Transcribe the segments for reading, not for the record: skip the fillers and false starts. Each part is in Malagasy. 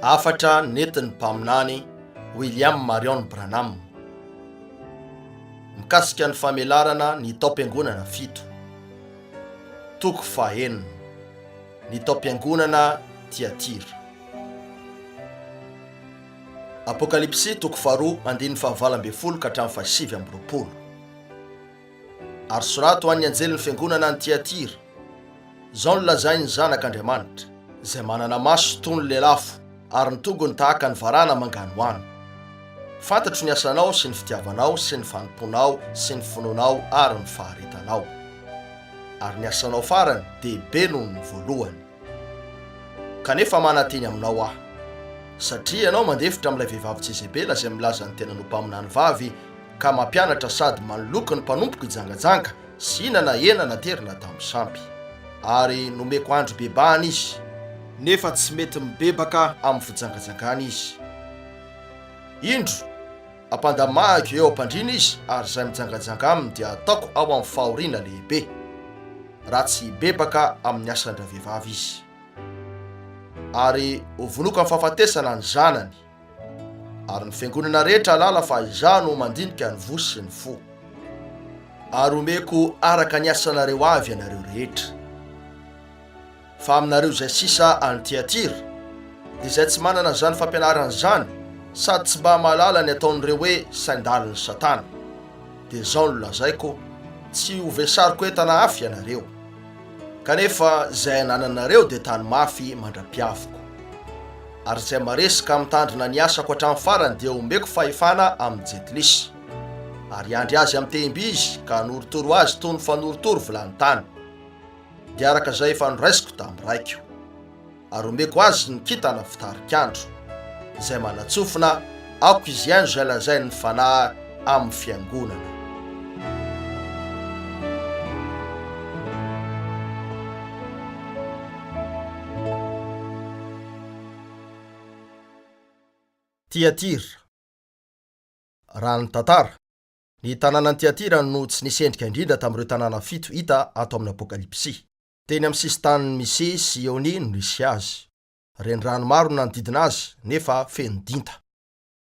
afatra netiny mpaminany William Marion Branham. Mikasika ny famelarana ny taom-piangonana 7. Toko fahaenina, ny taom-piangonana Tiatira. Apokalipsy toko faharoa andiny fahavalambin'ny folo ka hatramin'ny fahasivy amby roapolo. Ary sorato ho an'ny anjelin'ny fiangonana ny Tiatira. Zao no lazainy zanak'Andriamanitra, izay manana maso toy ny lelafo ary ny tongony tahaka ny varana mangano hoany. Fantatro ny asanao sy ny fitiavanao sy ny fanomponao sy ny finoanao ary ny faharetanao. Ary ny asanao farany dehibe noho ny voalohany. Kanefa manateny aminao aho, satria ianao mandefitra amin'ilay vehivavy Jezebela izay milaza ny tena mpaminany vavy ka mampianatra sady manoloky ny mpanompoka ijangajanga sy inana hena naterina tamin'ny sampy. Ary nomeko andro bebahana izy, nefa tsy mety mibebaka amin'ny fijangajangana izy. Indro ampandamahako eo ampandrina izy, ary izay mijangajanga aminy dia ataoko ao amin'ny fahoriana lehibe, raha tsy hibebaka amin'ny asandra vehivavy izy. Ary hovonoka amin'ny fahafatesana ny zanany, ary ny fiangonana rehetra alala fa iza no mandinika ny vosy sy ny fo. Ary omeko araka ny asanareo avy ianareo rehetra. Fa aminareo izay sisa any Tiatira, dia izay tsy manana izany fampianarana izany, sady tsy mba mahalala ny ataon'ireo hoe saindalin'ny Satana, dia izao no lazaiko, tsy ho vesariko entana hafa ianareo. Kanefa izay anananareo dia tany mafy mandra-piaviko. Ary izay maresaka mitandrina ny asako hatramin'ny farany dia omeko fahefana amin'ny jetlisy. Ary andry azy amin'ny temby izy ka noritoro azy toy ny fanoritoro vilany tany. Dia araka izay efa noraisiko tamin'ny raiko. Ary omeko azy ny kitana fitarikandro, izay manatsofina aoko izy ihany izay lazainy ny fanahy amin'ny fiangonana. Tiatira. Raha ny tantara, ny tanànan'ny Tiatira no tsy nisendrika indrindra tamin'ireo tanàna 7 hita ato amin'ny Apokalipsy. Teny amin'ny sisin-tanin'ny Misy sy Iony no nisy azy. Renirano maro no nanodidina azy, nefa feno dinta.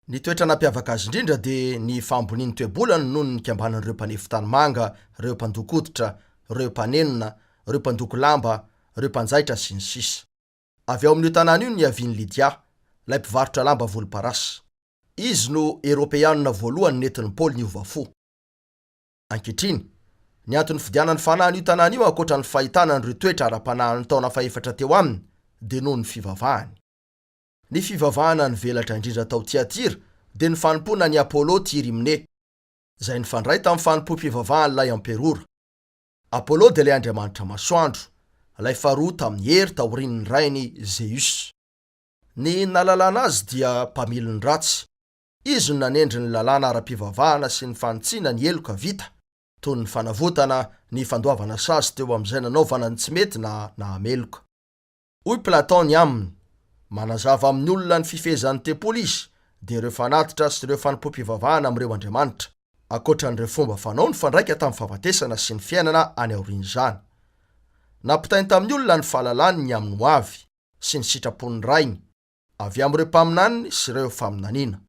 Ny toetra nampiavaka azy indrindra dia ny famboniany toe-bolany noho ny kiambanan'ireo mpanefi tanimanga, ireo mpandoko hoditra, ireo mpanenina, ireo mpandoko lamba, ireo mpanjaitra sy ny sisa. Avy ao amin'io tanàna io niaviany Lidia, ilay mpivarotra lamba volomparasy. Izy no Eropeanina voalohany nentin'ny Paoly niova fo. Ankehitriny, ny antony fidianany fanahy io tanàna io ankoatra ny fahitana an'ireo toetra ara-panahiny taona fahaefatra teo aminy, dia noho ny fivavahany. Ny fivavahana nivelatra indrindra tao Tiatira dia ny fanompona ny Apollo Tirimne, izay nifandray tamin'ny fanompo-pivavahan'ilay amperora. Apollo dia ilay andriamanitra masoandro, ilay faharoa tamin'ny hery taorian'ny rainy Zeus. Ny nalalana azy dia mpamily ny ratsy. Izy no nanendry ny lalàna ara-pivavahana sy ny fanotsiana ny eloka vita, toy ny fanavotana, ny fandoavana sasy teo amin'izay nanaovana ny tsy mety na ameloka. Hoy Platon ny aminy, manazava amin'ny olona ny fifezan'ny tempolo izy, dia ireo fanatitra sy ireo fanompo-pivavahana amin'ireo andriamanitra, ankoatra n'ireo fomba fanao ny fandraika tamin'ny fahafatesana sy ny fiainana any aorian'izany. Nampitainy tamin'ny olona ny fahalalany ny amin'ny hoavy sy ny sitrapon'ny rainy, avy amin'ireo mpaminany sy ireo faminaniana.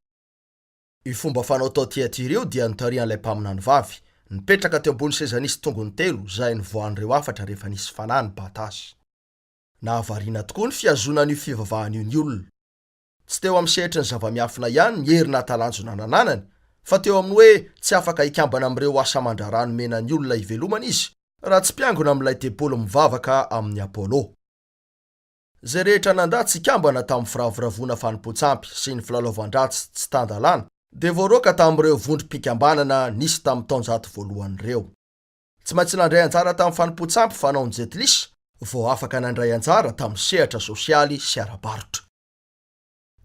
Io fomba fanao tao Tiatira io dia nitarian'ilay mpaminany vavy, nipetraka teo ambony seza nisy tongony 3 izay nivohan'ireo afatra rehefa nisy fanahy nibata azy. Nahavariana tokoa ny fiazonan'io fivavahana io ny olona. Tsy teo amin'ny sehatry ny zava-miafina ihany ny hery natalanjona nananany, fa teo amin'ny hoe tsy afaka hikambana amin'ireo asa mandrarano menan'ny olona ivelomana izy, raha tsy piangona amin'ilay tempolo mivavaka amin'ny Apollo. Zay rehetra nandatsy hikambana tamin'ny firavoravona fanompo-tsampy sy ny filalaovan-dratsy tsy tandalana, dia voaroaka tamin'ireo vondrom-pikambanana nisy tamin'ny taonjato voalohan'ireo. Tsy maintsy nandray anjara tamin'ny fanompo-tsampy fanao ny jetlisy, vao afaka nandray anjara tamin'ny sehatra sosialy sy ara-barotra.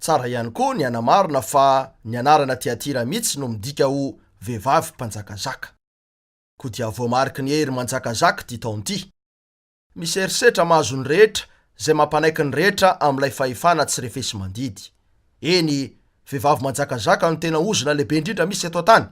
Tsara ihany koa ny anamarina fa ny anarana Tiatira mihitsy no midika ho vehivavy mpanjakazaka. Koa dia voamariky ny hery manjakazaka ty taon'ity. Misy erisetra mahazo ny rehetra, izay mampanaiky ny rehetra amin'ilay fahefana tsy refesy mandidy. Eny, vehivavy manjakazaka no tena ozona lehibe indrindra misy eto tany.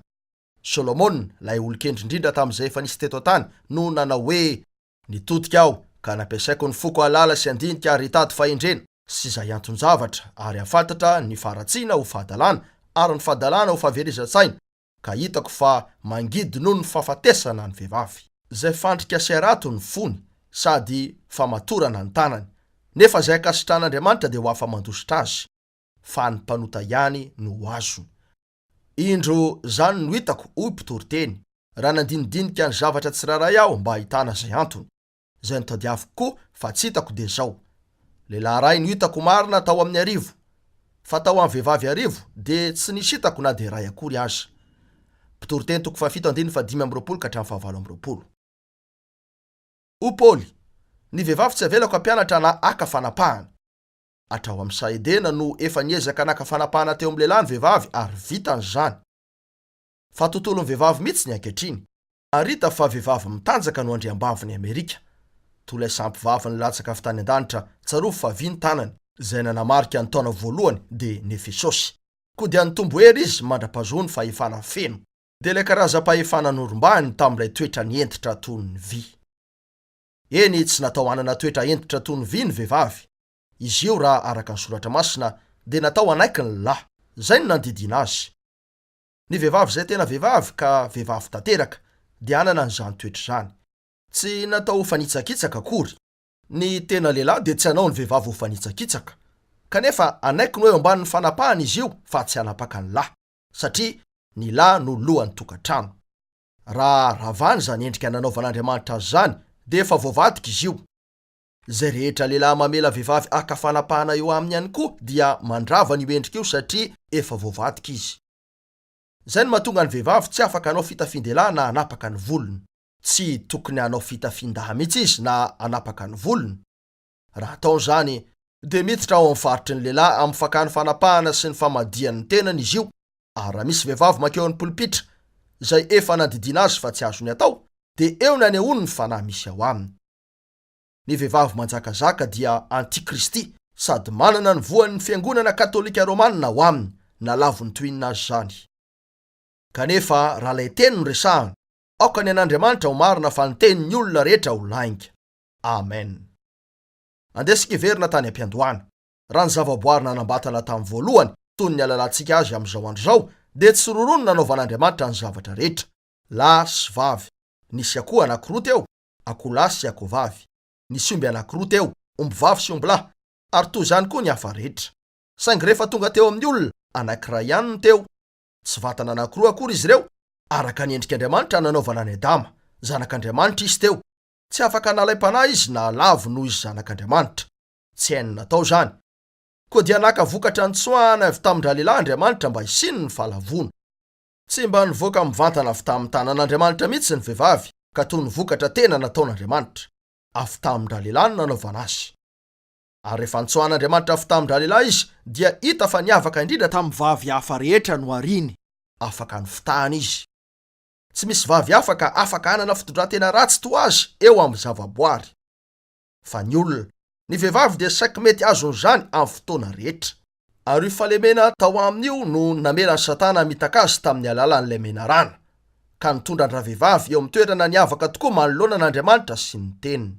Solomon, ilay olon-kendry indrindra tamin'izay efa nisy teto tany, no nanao hoe nitodika aho ka nampiasaiko ny foko halala sy andinika ary hitady fahendrena. sy izay anton-javatra ary afantatra ny faratsiana ho fahadalàna ary ny fahadalàna ho fahaverezan-tsaina ka hitako fa mangidy noho ny fahafatesana ny vehivavy. Zay fandrika sy arato ny fony sady famatorana ny tanany, nefa zay akasitran'Andriamanitra dia ho afa-mandositra azy, fa ny mpanota ihany no ho azony. Indro zany no hitako hoy mpitory-teny, raha nandinidinika ny zavatra tsiraray aho mba ahitana zay antony. Zay notadiaviko koa fa tsy hitako dia zao. Lehilahy ray no hitako marina tao amin'ny arivo, fa tao amin'ny vehivavy arivo dia tsy nisy hitako na dia ray akory aza. Mpitory-teny 7:5-7. O Paoly, ny vehivavy tsy avelako ampianatra na aka fanapahana. Atrao amin'ny saedena no efa niezaka naka fanapahana teo amin'ny lehilahy ny vehivavy ary vitan'izany. Fa tontolon'ny vehivavy mihitsy ny ankehitriny. Arita fa vehivavy mitanjaka no andriambavy ny Amerika. Tolay sampivavy ny latsaka avy tany an-danitra tsarovy fa vy ny tanany, zay nanamarika ny taona voalohany dia Nefesosy. Koa dia nitombo hery izy mandra-pahazoa ny fahefana feno. Dia ilay karazam-pahefana norombany tamin'ilay toetra nientitra toy ny vy. Eny tsy natao hanana toetra entitra toy ny vy ny vehivavy. Izy io raha araka ny soratra masina dia natao anaiky ny lahy. Zay no nandidina azy. Ny vehivavy zay tena vehivavy ka vehivavy tanteraka dia hanana an'izany toetra izany. Tsy natao ho fanitsakitsaka akory. Ny tena lehilahy dia tsy hanao ny vehivavy ho fanitsakitsaka. Kanefa anaiky no eo ambanin'ny fanapahana izy io fa tsy hanapaka ny lahy, satria ny lahy no lohan'ny tokantrano. Raha ravany zany endrika nanaovan'Andriamanitra azy zany dia efa voavadika izy io. Zay rehetra lehilahy mamela vehivavy aka fanapahana eo aminy ihany koa dia mandrava ny endrika io satria efa voavadika izy. Zay no mahatonga ny vehivavy tsy afaka hanao fitafin-dehilahy na hanapaka ny volony. Tsy tokony hanao fitafin-daha mihitsy izy na hanapaka ny volony. Raha atao zany dia miditra ao amin'ny faritry ny lehilahy amin'ny fakany fanapahana sy ny famadihan'ny tenany izy io. Ary raha misy vehivavy makeo amin'ny polipitra zay efa nandidina azy fa tsy azony atao, dia eo ny anehoany ny fanahy misy ao aminy. Ny vehivavy manjakazaka dia antikristy sady manana ny voan'ny fiangonana katolika romanina ao aminy, na lavon'ny toinina azy zany. Kanefa raha lay teny no resahana, aoka ny an'Andriamanitra ho marina fa ny tenin'ny olona rehetra ho lainga. Amen. Andesika iverina tany am-piandohana. Raha ny zavaboary nanambatana tamin'ny voalohany toy ny alalantsika azy amin'izao andro zao dia tsy rorono nanaovan'Andriamanitra ny zavatra rehetra. Lahy sy vavy, nisy akoho anankiroa teo, akoho lahy sy akoho vavy. Nisy omby anankiroa teo, omby vavy sy omby lahy, ary toy izany koa ny hafa rehetra. Saingy rehefa tonga teo amin'ny olona, anankiray ihany no teo. Tsy vatana anankiroa akory izy ireo, araka ny endrik'Andriamanitra nanaovana ny Adama, zanak'Andriamanitra izy teo. Tsy afaka nalaim-panahy izy na lavo noho izy zanak'Andriamanitra. Tsy hainy natao zany. Koa dia naka vokatra nitsoahana avy tamin-dra lehilahy Andriamanitra mba hisiny ny fahalavona. Tsy mba nivoaka mivantana avy tamin'ny tanan'Andriamanitra mihitsy ny vehivavy, ka toy ny vokatra tena nataon'Andriamanitra. Avy tamin-dra lehilahy no nanaovana azy. Ary rehefa nitsoahan'Andriamanitra avy tamin-dra lehilahy izy, dia hita fa niavaka indrindra tamin'ny vavy hafa rehetra no ariny, afaka ny fitahany izy. Tsy misy vavy afaka hanana fitondran-tena ratsy toa azy eo amin'ny zavaboary. Fa ny olona, ny vehivavy dia saika mety azon'izany amin'ny fotoana rehetra. Ary io fahalemena tao amin'io no namelan'ny Satana mitaka azy tamin'ny alalan'ilay menarana, ka nitondra ny vehivavy eo amin'ny toerana niavaka tokoa manoloana n'Andriamanitra sy ny teniny.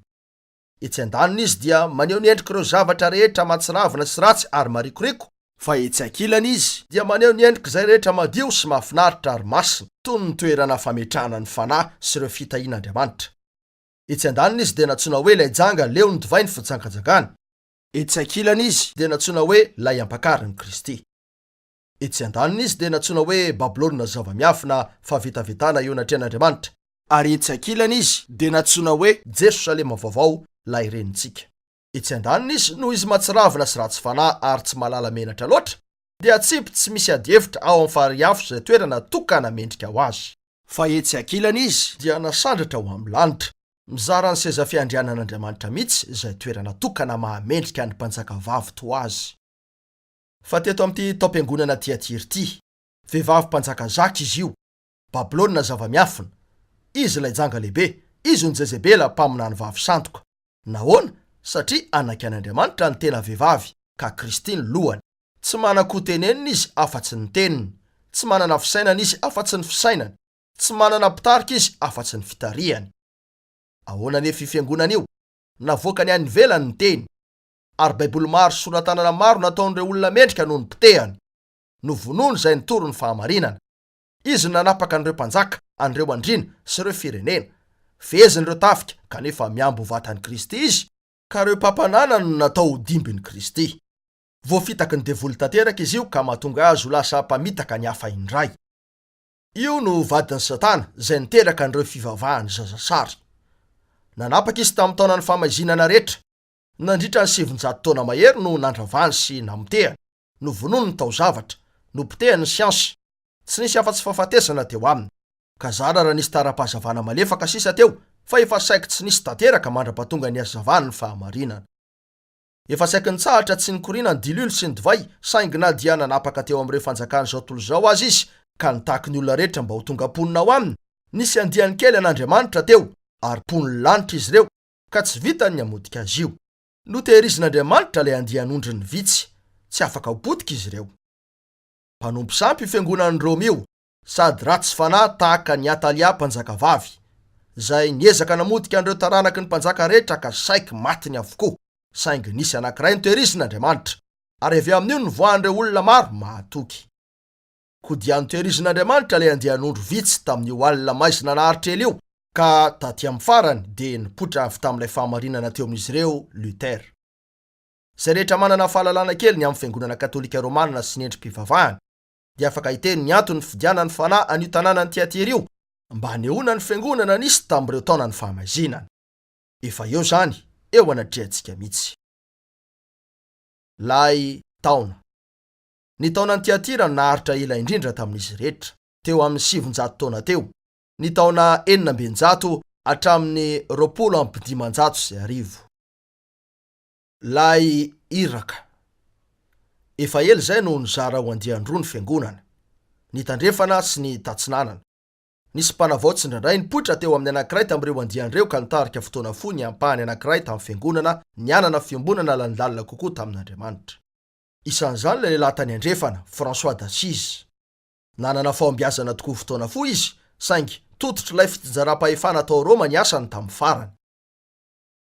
Etsy an-daniny izy dia maneho ny endrik'ireo zavatra rehetra mahatsiravina sy ratsy ary marikoriko, fa etsy ankilany izy dia maneho ny endrik'izay rehetra madio sy mahafinaritra ary masina, toy ny toerana fametrahana ny fanahy sy ireo fitahian'Andriamanitra. Etsy an-daniny izy dia natsoina hoe lay janga leo ny divay ny fitsangatsangana. Etsy ankilany izy dia natsoina hoe lay ampakarin'i Kristy. Etsy an-daniny izy dia natsoina hoe Babilôna zava-miafina fahavetavetana eo anatrehan'Andriamanitra. Ary etsy ankilany izy dia natsoina hoe Jerosalema vaovao lay renintsika. Etsy an-daniny izy no izy mahatsiravina sy ratsy fanahy ary tsy malala menatra loatra, dia tsipy tsy misy adievitra ao amin'ny fariafo izay toerana tokana mendrika ho azy. Fa etsy ankilany izy dia nasandratra ho amin'ny lanitra, mizara ny seza fiandrianan'Andriamanitra mihitsy izay toerana tokana mahamendrika ny mpanjaka vavy toa azy. Fa teto amin'ity taom-piangonana Tiatira ity, vehivavy mpanjaka zaka izy io, Babilôna zava-miafina, izy lay janga lehibe, izy ny Jezebela mpaminany vavy sandoka. Nahoana? Satria anaky an'Andriamanitra ny tena vehivavy, ka Kristy ny lohany. Tsy manan-ko tenenina izy afa-tsy ny teniny, tsy manana fisainana izy afa-tsy ny fisainany, tsy manana pitarika izy afa-tsy ny fitarihany. Ahoana nefa fiangonana io? Navoaka ny any ivelany ny teny. ary baiboly maro soratanana maro nataon'ireo olona mendrika noho ny mpitehany no vonono izay nitoro ny fahamarinana. Izy nanapaka an'ireo mpanjaka, an'ireo andrina sy ireo firenena. Feheziny ireo tafika kanefa miambo vatan'i Kristy izy, ka ireo mpampanana no natao dimbin'i Kristy. Voafitaky ny devoly tanteraka izy io ka mahatonga azy ho lasa mpamitaka ny hafa indray. Io no vadin'ny Satana izay niteraka an'ireo fivavahany zazasary. Nanapaka izy tamin'ny taonan'ny fahamazinana rehetra. Nandritra ny 700 taona mahery no nandravany sy namotehany, no vonono ny taozavatra, no potehany ny siansy. Tsy nisy afa-tsy fahafatesana teo aminy. Ka zara raha nisy tara-pahazavana malefaka sisa teo, fa efa saika tsy nisy tanteraka mandra-pahatonga ny hazavany ny fahamarinana. Efa saika nitsahatra tsy nikorina ny dililo sy ny divay, saingy na dia nanapaka teo amin'ireo fanjakany zao tontolo zao azy izy, ka nitaky ny olona rehetra mba ho tonga ponina ao aminy. Nisy andiany kely an'Andriamanitra teo, ary pon'ny lanitra izy ireo, ka tsy vitany ny hamodika azy io. Notehirizan'Andriamanitra ilay andian'ondriny vitsy, tsy afaka ho potika izy ireo. Mpanompo sampy fiangonan'ny Roma io, sady ratsy fanahy tahaka ny Atalia mpanjakavavy, izay niezaka namodika an'ireo taranaky ny mpanjaka rehetra ka saiky matiny avokoa, saingy nisy anankiray nitoherizin'Andriamanitra, ary avy amin'io nivoahan'ireo olona maro mahatoky. Dia nitoherizin'Andriamanitra ilay andian'ondro vitsy tamin'io alina maizina naharitra io, ka taty amin'ny farany dia nipoitra avy tamin'ilay fahamarinana teo amin'izy ireo Lutera. Izay rehetra manana fahalalana kely ny amin'ny fiangonana katolika romanina sy ny endrim-pivavahany, dia afaka hiteny ny antony fidianany fanahy an'io tanànany Tiatira io, mba hanehoana ny fiangonana nisy tamin'ireo taonany fahamazinana. Efa eo zany, eo anatrehantsika mihitsy. Lay taona. Ny taonany Tiatira naharitra ela indrindra tamin'izy rehetra, teo amin'ny 700 taona teo. Ny taona 900 hatramin'ny 250. Lay iraka. Efa ela zay no nizara ho andian-droa ny fiangonana, ny tandrefana sy ny tatsinanana. Nisy mpanavaotsy indraindray nipoitra teo amin'ny anankiray tamin'ireo andian'ireo ka nitarika fotoana fohy ny ampahany anankiray tamin'ny fiangonana, nianana fiambonana lanilalina kokoa tamin'Andriamanitra. Isan'izany ilay lehilahy tany andrefana, François d'Assise. Nanana fahombiazana tokoa fotoana fohy izy, saingy tototro ilay fitsinjaram-pahefana tao Roma ny asany tamin'ny farany.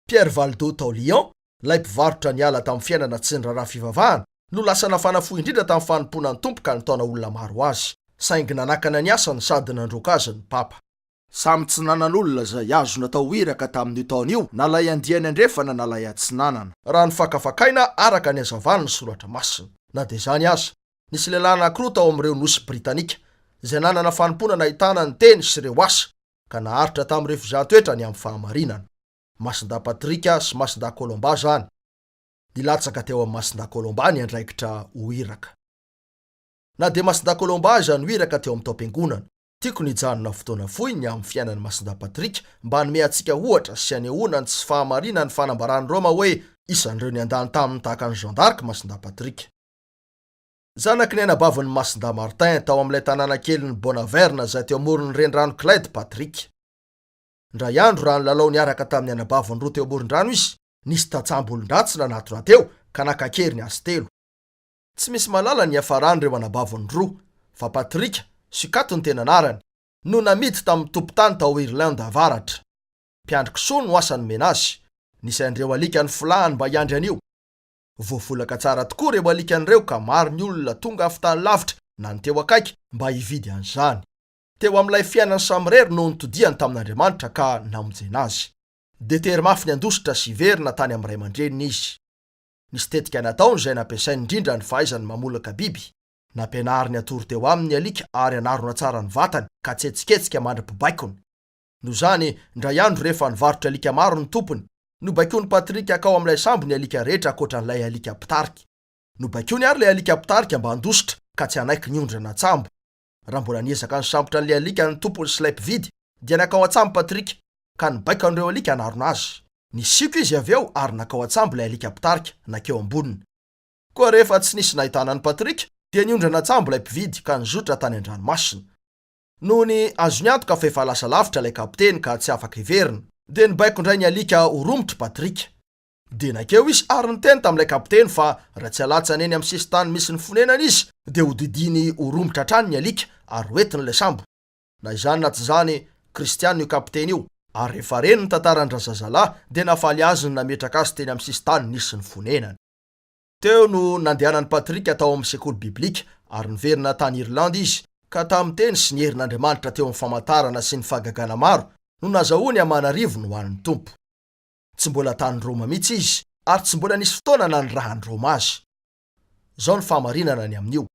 Pierre Valdo tao Lyon, ilay mpivarotra niala tamin'ny fiainana tsy niraharaha fivavahana, no lasa nafana fohy indrindra tamin'ny fanomponany tompo ka nitaona olona maro azy, saingy nanakana ny asany sady nandroaka azy ny papa. Samy tsy nanan'olona izay azo natao iraka tamin'io taona io, na lay andiany andrefana na lay atsinanana, raha ny fakafakaina araka ny hazavany ny soratra masina. Na dia izany aza, nisy lehilahy anankiroa tao amin'ireo nosy Britanika, izay nanana fanomponana ahitana ny teny sy ireo asa, ka naharitra tamin'ny refuzato-toetra ny amin'ny fahamarinana. Masinda Patrika sy Masinda Kolomba zany. Nilatsaka teo amin'ny Masinda Kolomba ny andraikitra ho iraka. Na dia Masinda Kolomba aza no iraka teo amin'ny taom-piangonana, tiako nijanona fotoana fohy ny amin'ny fiainan'ny Masinda Patrika mba hanome antsika ohatra sy hanehoana ny tsy fahamarinana ny fanambarany Roma hoe isan'ireo niandany taminy tahaka ny Jeanne d'Arc Masinda Patrika. Zanaky ny anabavan'ny Masinda Martin tao amin'ilay tanàna kely ny Bonaverne izay teo amoron'ny renirano Clyde Patrika. Ndray andro raha nilalao niaraka tamin'ny anabavany roa teo amoron-drano izy, nisy tatsambolon-dratsy nanatona teo ka nakakery ny azy telo. Tsy misy malala ny hafaran'ireo anabavany roa, fa Patrika, Sukato ny tena anarany, no namidy tamin'ny tompon-tany tao Irlande avaratra. Mpiandriky soa no asany menazy, nisy an'ireo alikany filahany mba hiandry an'io. Voafolaka tsara tokoa ireo alikan'ireo ka maro ny olona tonga avy tany lavitra na ny teo akaiky mba hividy an'izany. Teo amin'ilay fiainany samirery no nitodiany tamin'Andriamanitra ka namonjena azy. Detery mafy ny andositra sy verina tany amin'ny ray aman-dreniny izy. Nisy tetika nataony izay nampiasainy indrindra ny fahaizany mamolaka biby. Nampianariny atory teo aminy alika ary anarona tsara ny vatany ka tsy etsiketsika mandra-pibaikony. Noho izany, ndray andro rehefa nivarotra alika maro ny tompony, nobaikony Patrika akao amin'ilay sambo ny alika rehetra ankoatran'ilay alika pitarika. Nobaikony ary ilay alika pitarika mba handositra ka tsy hanaiky ny ondrana atsambo. Raha mbola niezaka ny sambotra n'ilay alika ny tompony sy ilay mpividy, dia nakao atsambo Patrika ka nibaiko an'ireo alika anarona azy. Nisiko izy avy eo ary nakao atsambo ilay alika pitarika nakeo amboniny. Koa rehefa tsy nisy nahitanan'ny Patrika, dia niondrana atsambo ilay mpividy ka nizotra tany an-dranomasina. Noho ny azony antoka fa efa lasa lavitra ilay kapiteny ka tsy afaka hiverina, dia nibaiko indray ny alika ho romotry Patrika. Dia nakeo izy ary niteny tamin'ilay kapiteny fa raha tsy alatsany eny amin'ny sisintany misy ny fonenana izy, dia ho didiny ho romotra hatrany ny alika ary hoentin'ilay sambo. Na izany na tsy izany, kristianina io kapiteny io, Ary rehefa reny ny tantarandra zazalahy dia nafaly azy ny nametraka azy teny amin'ny sistany nisy ny fonenany. Teo no nandehanan'ny Patrika tao amin'ny sekoly biblika ary niverina tany Irlandy izy, ka tamin'ny teny sy ny herin'Andriamanitra teo amin'ny famantarana sy ny fahagagana maro no nazahoany aman'arivo no hoan'ny Tompo. Tsy mbola tany Roma mihitsy izy, ary tsy mbola nisy fotoana nanirahany Roma azy. Zao ny fahamarinana ny amin'io.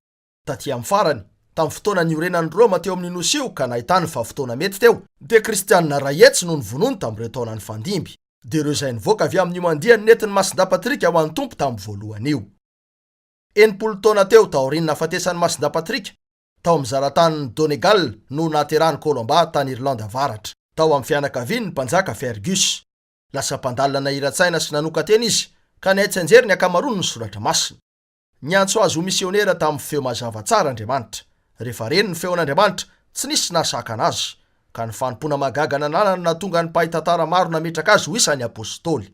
Taty amin'ny farany, tamin'ny fotoana niorenan'ny Roma teo amin'ny nosy io ka nahitany fa fotoana mety teo, dia kristianina ray etsy no nivonoany tamin'ireo taonany fandimby, dia ireo izay nivoaka avy amin'ny mandiany nentin'ny Masinda Patrika ho an'ny Tompo tamin'ny voalohany io. 80 taona teo taorian'ny nahafatesan'ny Masinda Patrika, tao amin'ny zaratany Donegal no nahaterahany Colomba tany Irlanda avaratra, tao amin'ny fianakavian'ny mpanjaka Fergus. Lasa mpandalana iratsaina sy nanoka teny izy, ka niaitsanjery ny akamarony ny soratra masina. Niantso azy ho misionera tamin'ny feo mazava tsara Andriamanitra. Rehefa reny ny feon'Andriamanitra, tsy nisy nasaka anazy, ka ny fanompona magaga nananany natonga ny mpahi-tantara maro nametraka azy ho isan'ny apôstôly.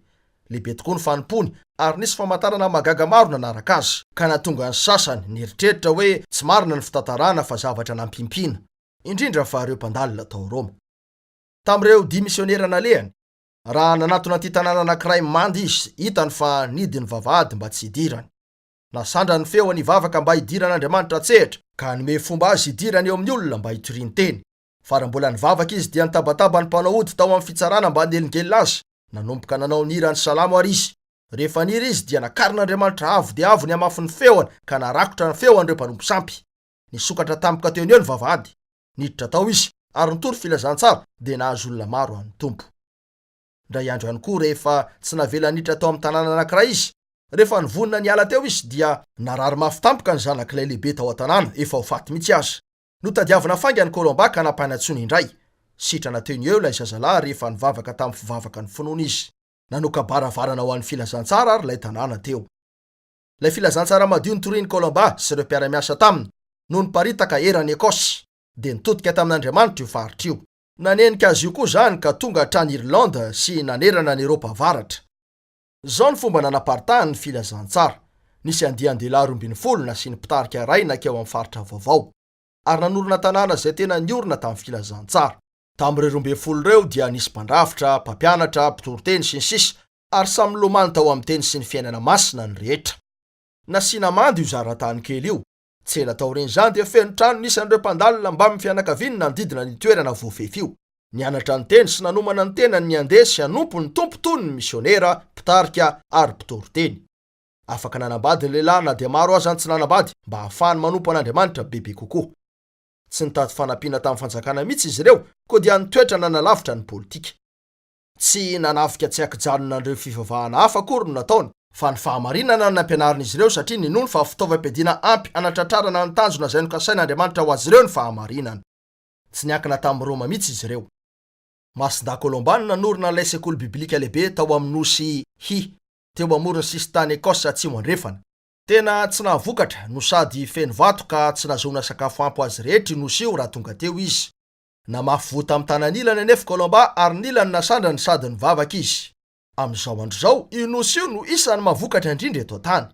Lehibe tokoa ny fanompony, ary nisy famantarana magaga maro nanaraka azy, ka natonga ny sasany nieritreritra hoe tsy marina ny fitantarana fa zavatra nampimpiana, indrindra fa ireo mpandalina tao Roma. Tamin'ireo 10 misionera nalehany, raha nanatona ty tanàna anankiray mandy izy, hitany fa nidy ny vavahady mba tsy hidirany. Nasandra ny feo nivavaka mba hidiran'Andriamanitra tsehatra, ka nome fomba azy hidirany eo amin'ny olona mba hitoriany teny. Fa mbola nivavaka izy dia nitabataba ny mpanao ody tao amin'ny fitsarana mba hanelingelina azy, nanomboka nanao nira ny salamo ary izy. Rehefa nira izy dia nakarin'Andriamanitra avo dia avo ny amafy ny feony, ka narakotra ny feon'ireo mpanompo sampy. Nisokatra tampoka teo eo ny vavahady, niditra tao izy, ary nitory filazantsara dia nahazo olona maro an'ny Tompo. Ndray andro ihany koa rehefa tsy navela niditra tao amin'ny tanàna anankiray izy, rehefa nivonina niala teo izy dia narary mafy tampoka ny zanak'ilay lehibe tao an-tanàna, efa ho faty mihitsy azy. No tadiavina faingany Colomba ka nampainatsony indray. Sitrana teo eo ilay zazalahy rehefa nivavaka tamin'ny fivavaka ny finoana izy. Nanoka baravarana ho an'ny filazantsara ary ilay tanàna teo. Ilay filazantsara madio nitorian'ny Colomba sy ireo mpiara-miasa taminy no niparitaka eran'ny Ekosy, dia nitodika tamin'Andriamanitra io faritra io. Nanenika azy io koa zany ka tonga hatrany Irlanda sy nanerana ny Eropa avaratra. Zao ny fomba nanaparitahan'ny filazantsara. Nisy andian-dehilahy 12 nasiany mpitarika iray nakeo amin'ny faritra vaovao, ary nanorona tanàna izay tena niorina tamin'ny filazantsara. Tamin'ireo 12 ireo dia nisy mpandrafitra, mpampianatra, mpitoriteny sy ny sisa, ary samy milomany tao amin'ny teny sy ny fiainana masina ny rehetra. Nasiana mandy io zaratany kely io. Tsela taoriny zany dia feno trano nisan'ireo mpandalina mba amin'ny fianakaviany nandidina ny toerana voafefy io. Nianatra ny teny sy nanomana ny tenany ny andeha sy hanompo ny Tompo toy ny misionera, mpitarika ary mpitoriteny. Afaka nanambady ny lehilahy na dia maro aza ny tsy nanambady mba ahafahany manompo an'Andriamanitra bebe kokoa. Tsy nitady fanampiana tamin'ny fanjakana mihitsy izy ireo, koa dia nitoetra nanalavitra ny politika. Tsy nanafika tsy akijanona an'ireo fivavahana hafa akory no nataony, fa ny fahamarinana nampianarin'izy ireo satria ninoany fa fitaovam-piadiana ampy anatratrarana ny tanjona izay nokasain'Andriamanitra ho azy ireo ny fahamarinana. Tsy niankina tamin'ny Roma mihitsy izy ireo. Masinda Colomba nanorina ilay sekoly biblika lehibe tao amin'ny nosy Hy, teo amorony sisy tany Ekosy atsimo andrefana. Tena tsy nahavokatra no sady feno vato ka tsy nahazoana sakafo ampy azy rehetra nosy io raha tonga teo izy. Namafy vota amin'ny tanan'ilany anefa Colomba ary nilany nasandrany sady nivavaka izy. Amin'izao andro zao, io nosy io no isan'ny mahavokatra indrindra eto an-tany.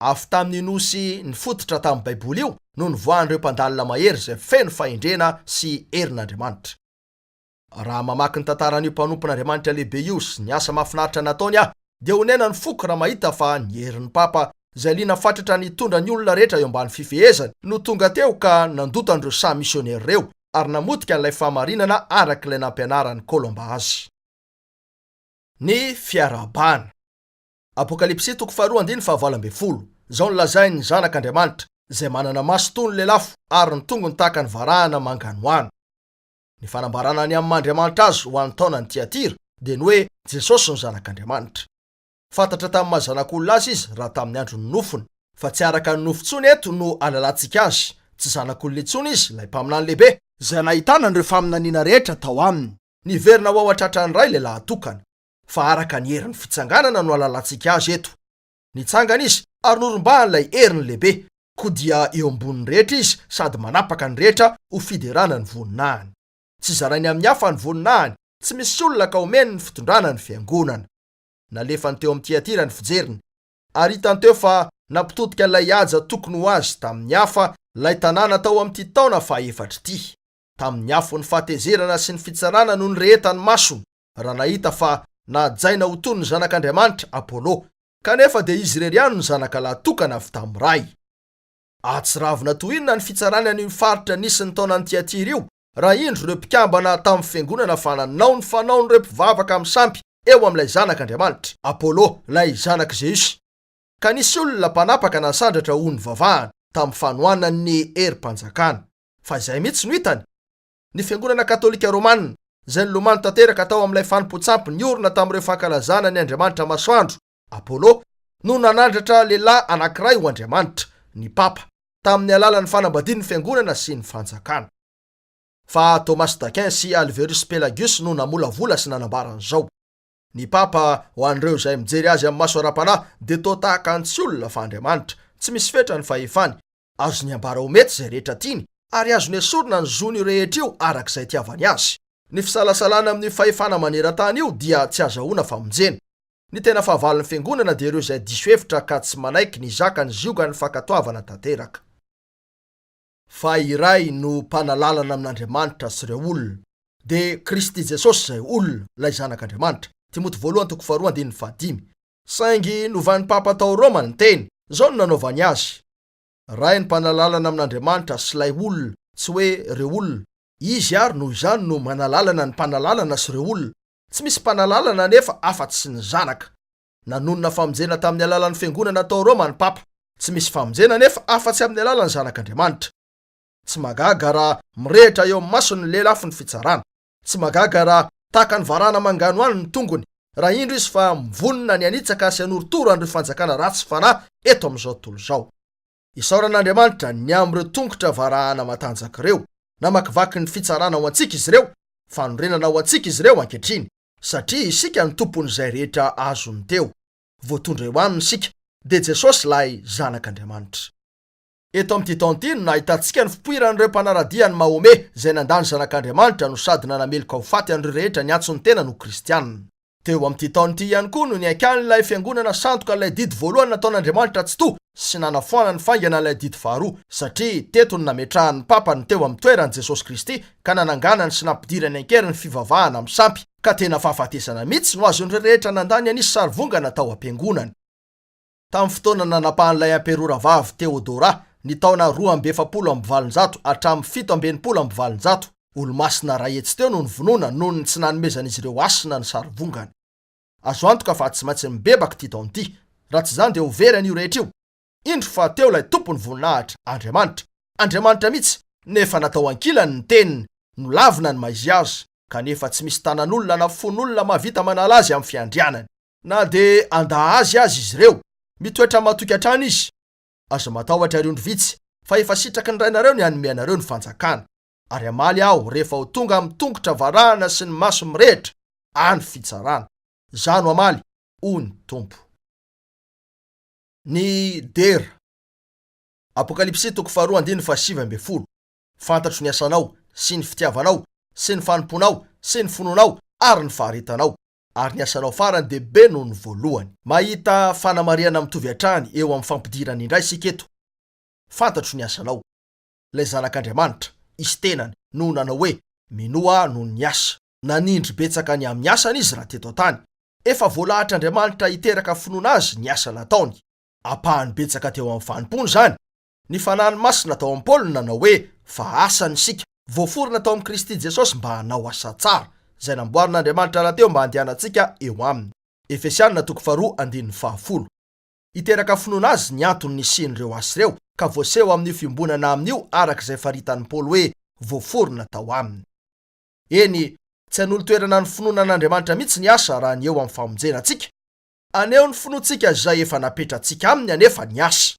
Afy tamin'ny nosy nifototra tamin'ny Baiboly io no nivoahan'ireo mpandalina mahery izay feno fahendrena sy herin'Andriamanitra. Raha mamaky ny tantaran'io mpanompon'Andriamanitra lehibe io sy ny asa mahafinaritra nataony dia honena ny foko raha mahita fa ny herin'ny Papa izay liana fatratra nitondra ny olona rehetra eo ambany fifehezany no tonga teo ka nandota an'ireo samy misionera ireo ary namotika an'ilay fahamarinana arak'ilay nampianarany Colomba azy. Ny fiarabana. Apokalipsy 2:12. Zao ny lazainy zanak'Andriamanitra izay manana maso toy ny lelafo ary ny tongony tahaka ny varahana manganoana. Ny fanambarana ny amin'ny Andriamanitra azy ho an'ny taonany Tiatira dia ny hoe Jesosy ny zanak'Andriamanitra. Fantatra tamin'ny mahazanak'olona azy izy raha tamin'ny andro ny nofony, fa tsy araka ny nofontsony eto no alalantsika azy. Tsy zanak'olona intsony izy, ilay mpaminany lehibe izay nahitana ireo faminaniana rehetra tao aminy. Niverina ho ao an-tratrany iray lehilahy tokana, fa araka ny herin'ny fitsanganana no alalantsika azy eto. Nitsangana izy ary norombahan'ilay heriny lehibe, koa dia eo ambonin'ny rehetra izy sady manapaka ny rehetra ho fiderana ny voninahiny. Tsy zarainy amin'ny hafa ny voninahiny, tsy misy olona ka omeny ny fitondrana ny fiangonana. Nalefany teo amin'ny Tiatira ny fijeriny, ary hitany teo fa nampitodika ilay aja tokony ho azy tamin'ny hafa ilay tanàna tao amin'ity taona faha-4 ity. Tamin'ny hafon'ny fahatezerana sy ny fitsarana no nyreheta ny masony, raha nahita fa najaina ho toy ny zanak'Andriamanitra Apôlô, kanefa dia izy irery ihany no zanakalahy tokana avy tamin'ny ray. Atsiravina toy inona ny fitsarany an'io faritra nisy ny taona ny Tiatira io, raha indro ireo mpikambana tamin'ny fiangonana fa nanao ny fanaon'ireo mpivavaka amin'ny sampy eo amin'ilay zanak'Andriamanitra Apôlô, ilay zanak' Zeusy. Ka nisy olona mpanapaka nasandratra ho nivavahana tamin'ny fanohanan'ny herim-panjakana, fa izay mihitsy no hitany. Ny fiangonana katolika romanina izay nilomano tanteraka tao amin'ilay fanompoantsampy niorina tamin'ireo fankalazana ny Andriamanitra masoandro Apôlô no nanandratra lehilahy anankiray ho Andriamanitra, ny Papa, tamin'ny alalan'ny fanambadian'ny fiangonana sy ny fanjakana. Fa Thomas d'Aquin sy Alverus Pelagius no namolavola sy nanambara an'izao: ny Papa ho an'ireo izay mijery azy amin'ny maso ara-panahy dia toa tahaka ny tsy olona fa Andriamanitra, tsy misy fetra ny fahefany, azo ny ambara ho mety izay rehetra tiany, ary azo ny esorina ny zony rehetra io arak'izay tiavany azy. Ny fisalasalana amin'ny fahefana maneran-tany io dia tsy azahoana famonjena. Ny tena fahavalon'ny fiangonana dia ireo izay diso hevitra ka tsy manaiky ny zaka ny zioka ny fankatoavana tanteraka. Fa iray no mpanalalana amin'Andriamanitra sy ireo olona, dia Kristy Jesosy izay olona, ilay zanak'Andriamanitra. Timoty 2:2-5. Saingy novan'ny Papa tao Roma ny teny, zao no nanaovany azy: ray ny mpanalalana amin'Andriamanitra sy ilay olona, tsy hoe ireo olona. Izy ary noho izany no manalalana ny mpanalalana sy ireo olona. Tsy misy mpanalalana nefa afa-tsy sy ny zanaka. Nanonona famonjena tamin'ny alalan'ny fiangonana tao Roma ny Papa. Tsy misy famonjena nefa afa-tsy amin'ny alalan'ny zanak'Andriamanitra. Tsy magaga raha mirehitra eo amin'ny masony ny lelafy ny fitsarana. Tsy magaga raha tahaka ny varana mangano any ny tongony, raha indro izy fa mivonona ny anitsaka sy anorotoro an'ireo fanjakana ratsy fanahy eto amin'izao tontolo izao. Isaoran'Andriamanitra ny amin'ireo tongotra varahana matanjaka ireo, namakivaky ny fitsarana ho antsika izy ireo, fanorenana ho antsika izy ireo ankehitriny, satria isika ny tompon'izay rehetra azony teo. Voatondra eo aminy isika, dia Jesosy lay zanak'Andriamanitra. Eto amin'ity taonty no nahitantsika ny fipoiran'ireo mpanaradian'ny Mahome izay nandany zanak'Andriamanitra no sady nanamelika ho faty an'ireo rehetra ny antsony tena no kristianina. Teo amin'ity taonty ihany koa no niaikan'ilay fiangonana sandoka ilay didy voalohany nataon'Andriamanitra tsy to sy nanafoana ny faingana ilay didy faharoa, satria teto no nametrahan'ny Papa ny teo amin'ny toeran'i Jesosy Kristy ka nananganany sy nampidirany ankery ny fivavahana amin'ny sampy, ka tena fahafatesana mihitsy no azon'ireo rehetra nandany anisy sarivongana tao am-piangonany. Tamin'ny fotoana nanapahan'ilay amperora vavy Teodora, ny taona 270 hatramin'ny 790, olo-masina rahetsy teo no nivonoana noho ny tsy nanomezan'izy ireo asina ny sarivongana. Azo antoka fa tsy maintsy mibebaka ty taonty, raha tsy izany dia ho very an'io rehetra io. Indro fa teo ilay tompony voninahitra, Andriamanitra mihitsy, nefa natao ankilany ny teniny, no lavina ny maizy azy, kanefa tsy misy tanan'olona na fon'olona mahavita manala azy amin'ny fiandrianany. Na dia andaha azy izy ireo, mitoetra matoky hatrany izy. Aza matahotra ariondro vitsy, fa efa sitraky ny rainareo ny anomeanareo ny fanjakana, ary amaly aho rehefa ho tonga amin'ny tongotra varahana sy ny maso mirehitra, any fitsarana. Zano amaly, hoy ny Tompo. Ny dera. Apokalipsy 2:7-7. Fantatro ny asanao, sy ny fitiavanao, sy ny fanomponao, sy ny fononao, ary ny faharetanao. Ary ny asanao farany dia be noho ny voalohany. Mahita fanamariana mitovy hatrany eo amin'ny fampidirany indray sika eto. Fantatro ny asanao. Ilay zanak'Andriamanitra, izy tenany, no nanao hoe minoa noho ny asa. Nanindry betsaka ny amin'ny asany izy raha teto tany. Efa voalahatr'Andriamanitra hiteraka finoana azy ny asa nataony. Apahany betsaka teo amin'ny fanompony zany. Ny fanahy masina tao amin'ny Paoly nanao hoe fa asany sika, voaforona tao amin'ny Kristy Jesosy mba hanao asa tsara, izay namboarin'Andriamanitra rahateo mba handehanantsika eo aminy. Efesianina 2:10. Hiteraka finoana azy ny antony nisian'ireo asa ireo, ka voaseho amin'ny fiombonana amin'io arak'izay faritan'ny Paoly hoe voaforona tao aminy. Eny, tsy hanolo-toerana ny finoana an'Andriamanitra mihitsy ny asa raha ny eo amin'ny famonjenantsika. Aneo ny finoantsika izay efa napetrantsika aminy anefa ny asa.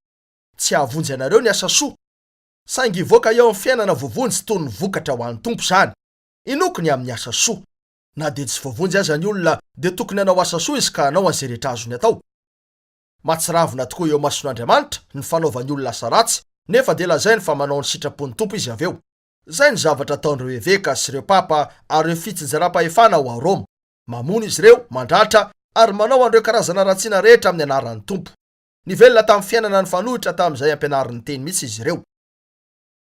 Tsy ahavonjy anareo ny asa soa. Saingy voaka eo amin'ny fiainana voavonjy toy ny vokatra ho an'ny Tompo izany. Inokony amin'ny asa soa. Na dia tsy voavonjy aza ny olona dia tokony hanao asa soa izy ka hanao an'izay rehetra azony atao. Matsiravina tokoa eo mason'Andriamanitra ny fanaovan'ny olona asa ratsy, nefa dia lazainy fa manao ny sitrapon'ny Tompo izy aveo. Zay ny zavatra ataon'ireo eveka sy ireo papa ary ireo fitsinjaram-pahefana ho a Roma. Mamono izy ireo, mandratra, ary manao an'ireo karazana ratsiana rehetra amin'ny anaran'ny Tompo. Nivelona tamin'ny fiainana ny fanohitra tamin'izay ampianarin'ny teny mihitsy izy ireo.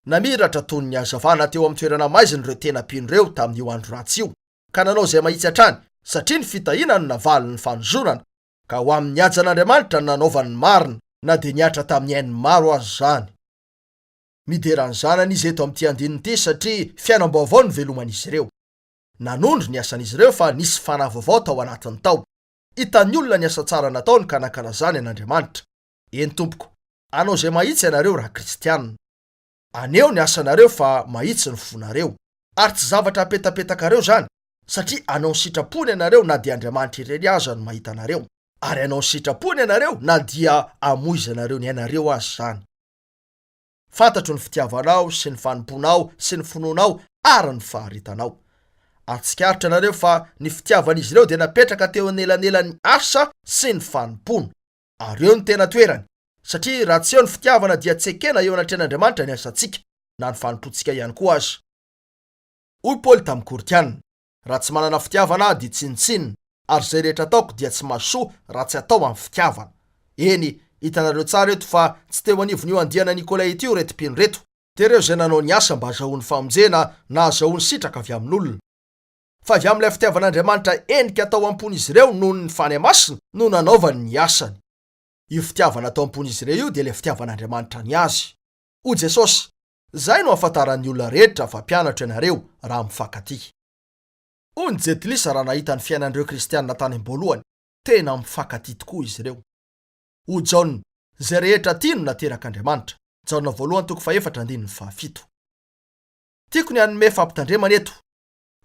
Namiratra toy ny hazavana teo amin'ny toerana maizina ireo tena pino ireo tamin'io andro ratsy io, ka nanao izay mahitsy hatrany, satria ny fitahinany navaly ny fanozonana ka ho amin'ny ajan'Andriamanitra nanaovany marina na dia niatra tamin'ny hainy maro azy zany. Mideran'izany an'izy eto amin'ity andininy ity satria fiainam-baovao no veloman'izy ireo. Nanondro ny asan'izy ireo fa nisy fanahy vaovao tao anatiny tao. Hitan'ny olona ny asa tsara nataony ka nankalazany an'Andriamanitra. Eny tompoko, anao izay mahitsy ianareo raha kristianina. Aneo ny asanareo fa mahitsy ny fonareo. Ary tsy zavatra apetapetak'areo zany, satria anao ny sitrapony ianareo na dia Andriamanitra ireny aza no mahita anareo. Ary anao ny sitrapony ianareo na dia amoizanareo ny ianareo azy zany. Fantatro ny fitiavanao sy ny fanomponao sy ny finoanao ary ny faharitanao. Atsikaritra anareo fa ny fitiavan'izy ireo dia napetraka teo anelanelan'ny asa sy ny fanompono. Ary eo ny tena toerany, satria raha tsy eo ny fitiavana dia tsy ekena eo anatrehan'Andriamanitra ny asantsika na ny fanompontsika ihany koa aza. Hoy Paoly tamin'ny Kortianina, raha tsy manana fitiavana dia tsinitsinina, ary izay rehetra ataoko dia tsy mahasoa raha tsy atao amin'ny fitiavana. Eny, hitanareo tsara eto fa tsy teo anivon'io andiana Nikolay ity retim-pino reto, tereo izay nanao ny asa mba azahoany famonjena na azahoany sitraka avy amin'olona. Fa avy amin'ilay fitiavan'Andriamanitra endrika atao ampon'izy ireo noho ny fanahy masina no nanaovany ny asany. Io fitiavana atao ampon'izy ireo io dia ilay fitiavan'Andriamanitra ny azy. O Jesosy, izay no ahafantaran'ny olona rehetra fa mpianatra ianareo raha mifankatia. Hoy ny jetilisa raha nahita ny fiainan'ireo kristianina tany am-boalohany, tena mifankatia tokoa izy ireo. O Jaona, izay rehetra tiano naterak'Andriamanitra. Jaona 1:4-7. Tiako ny hanome fampitandremana eto.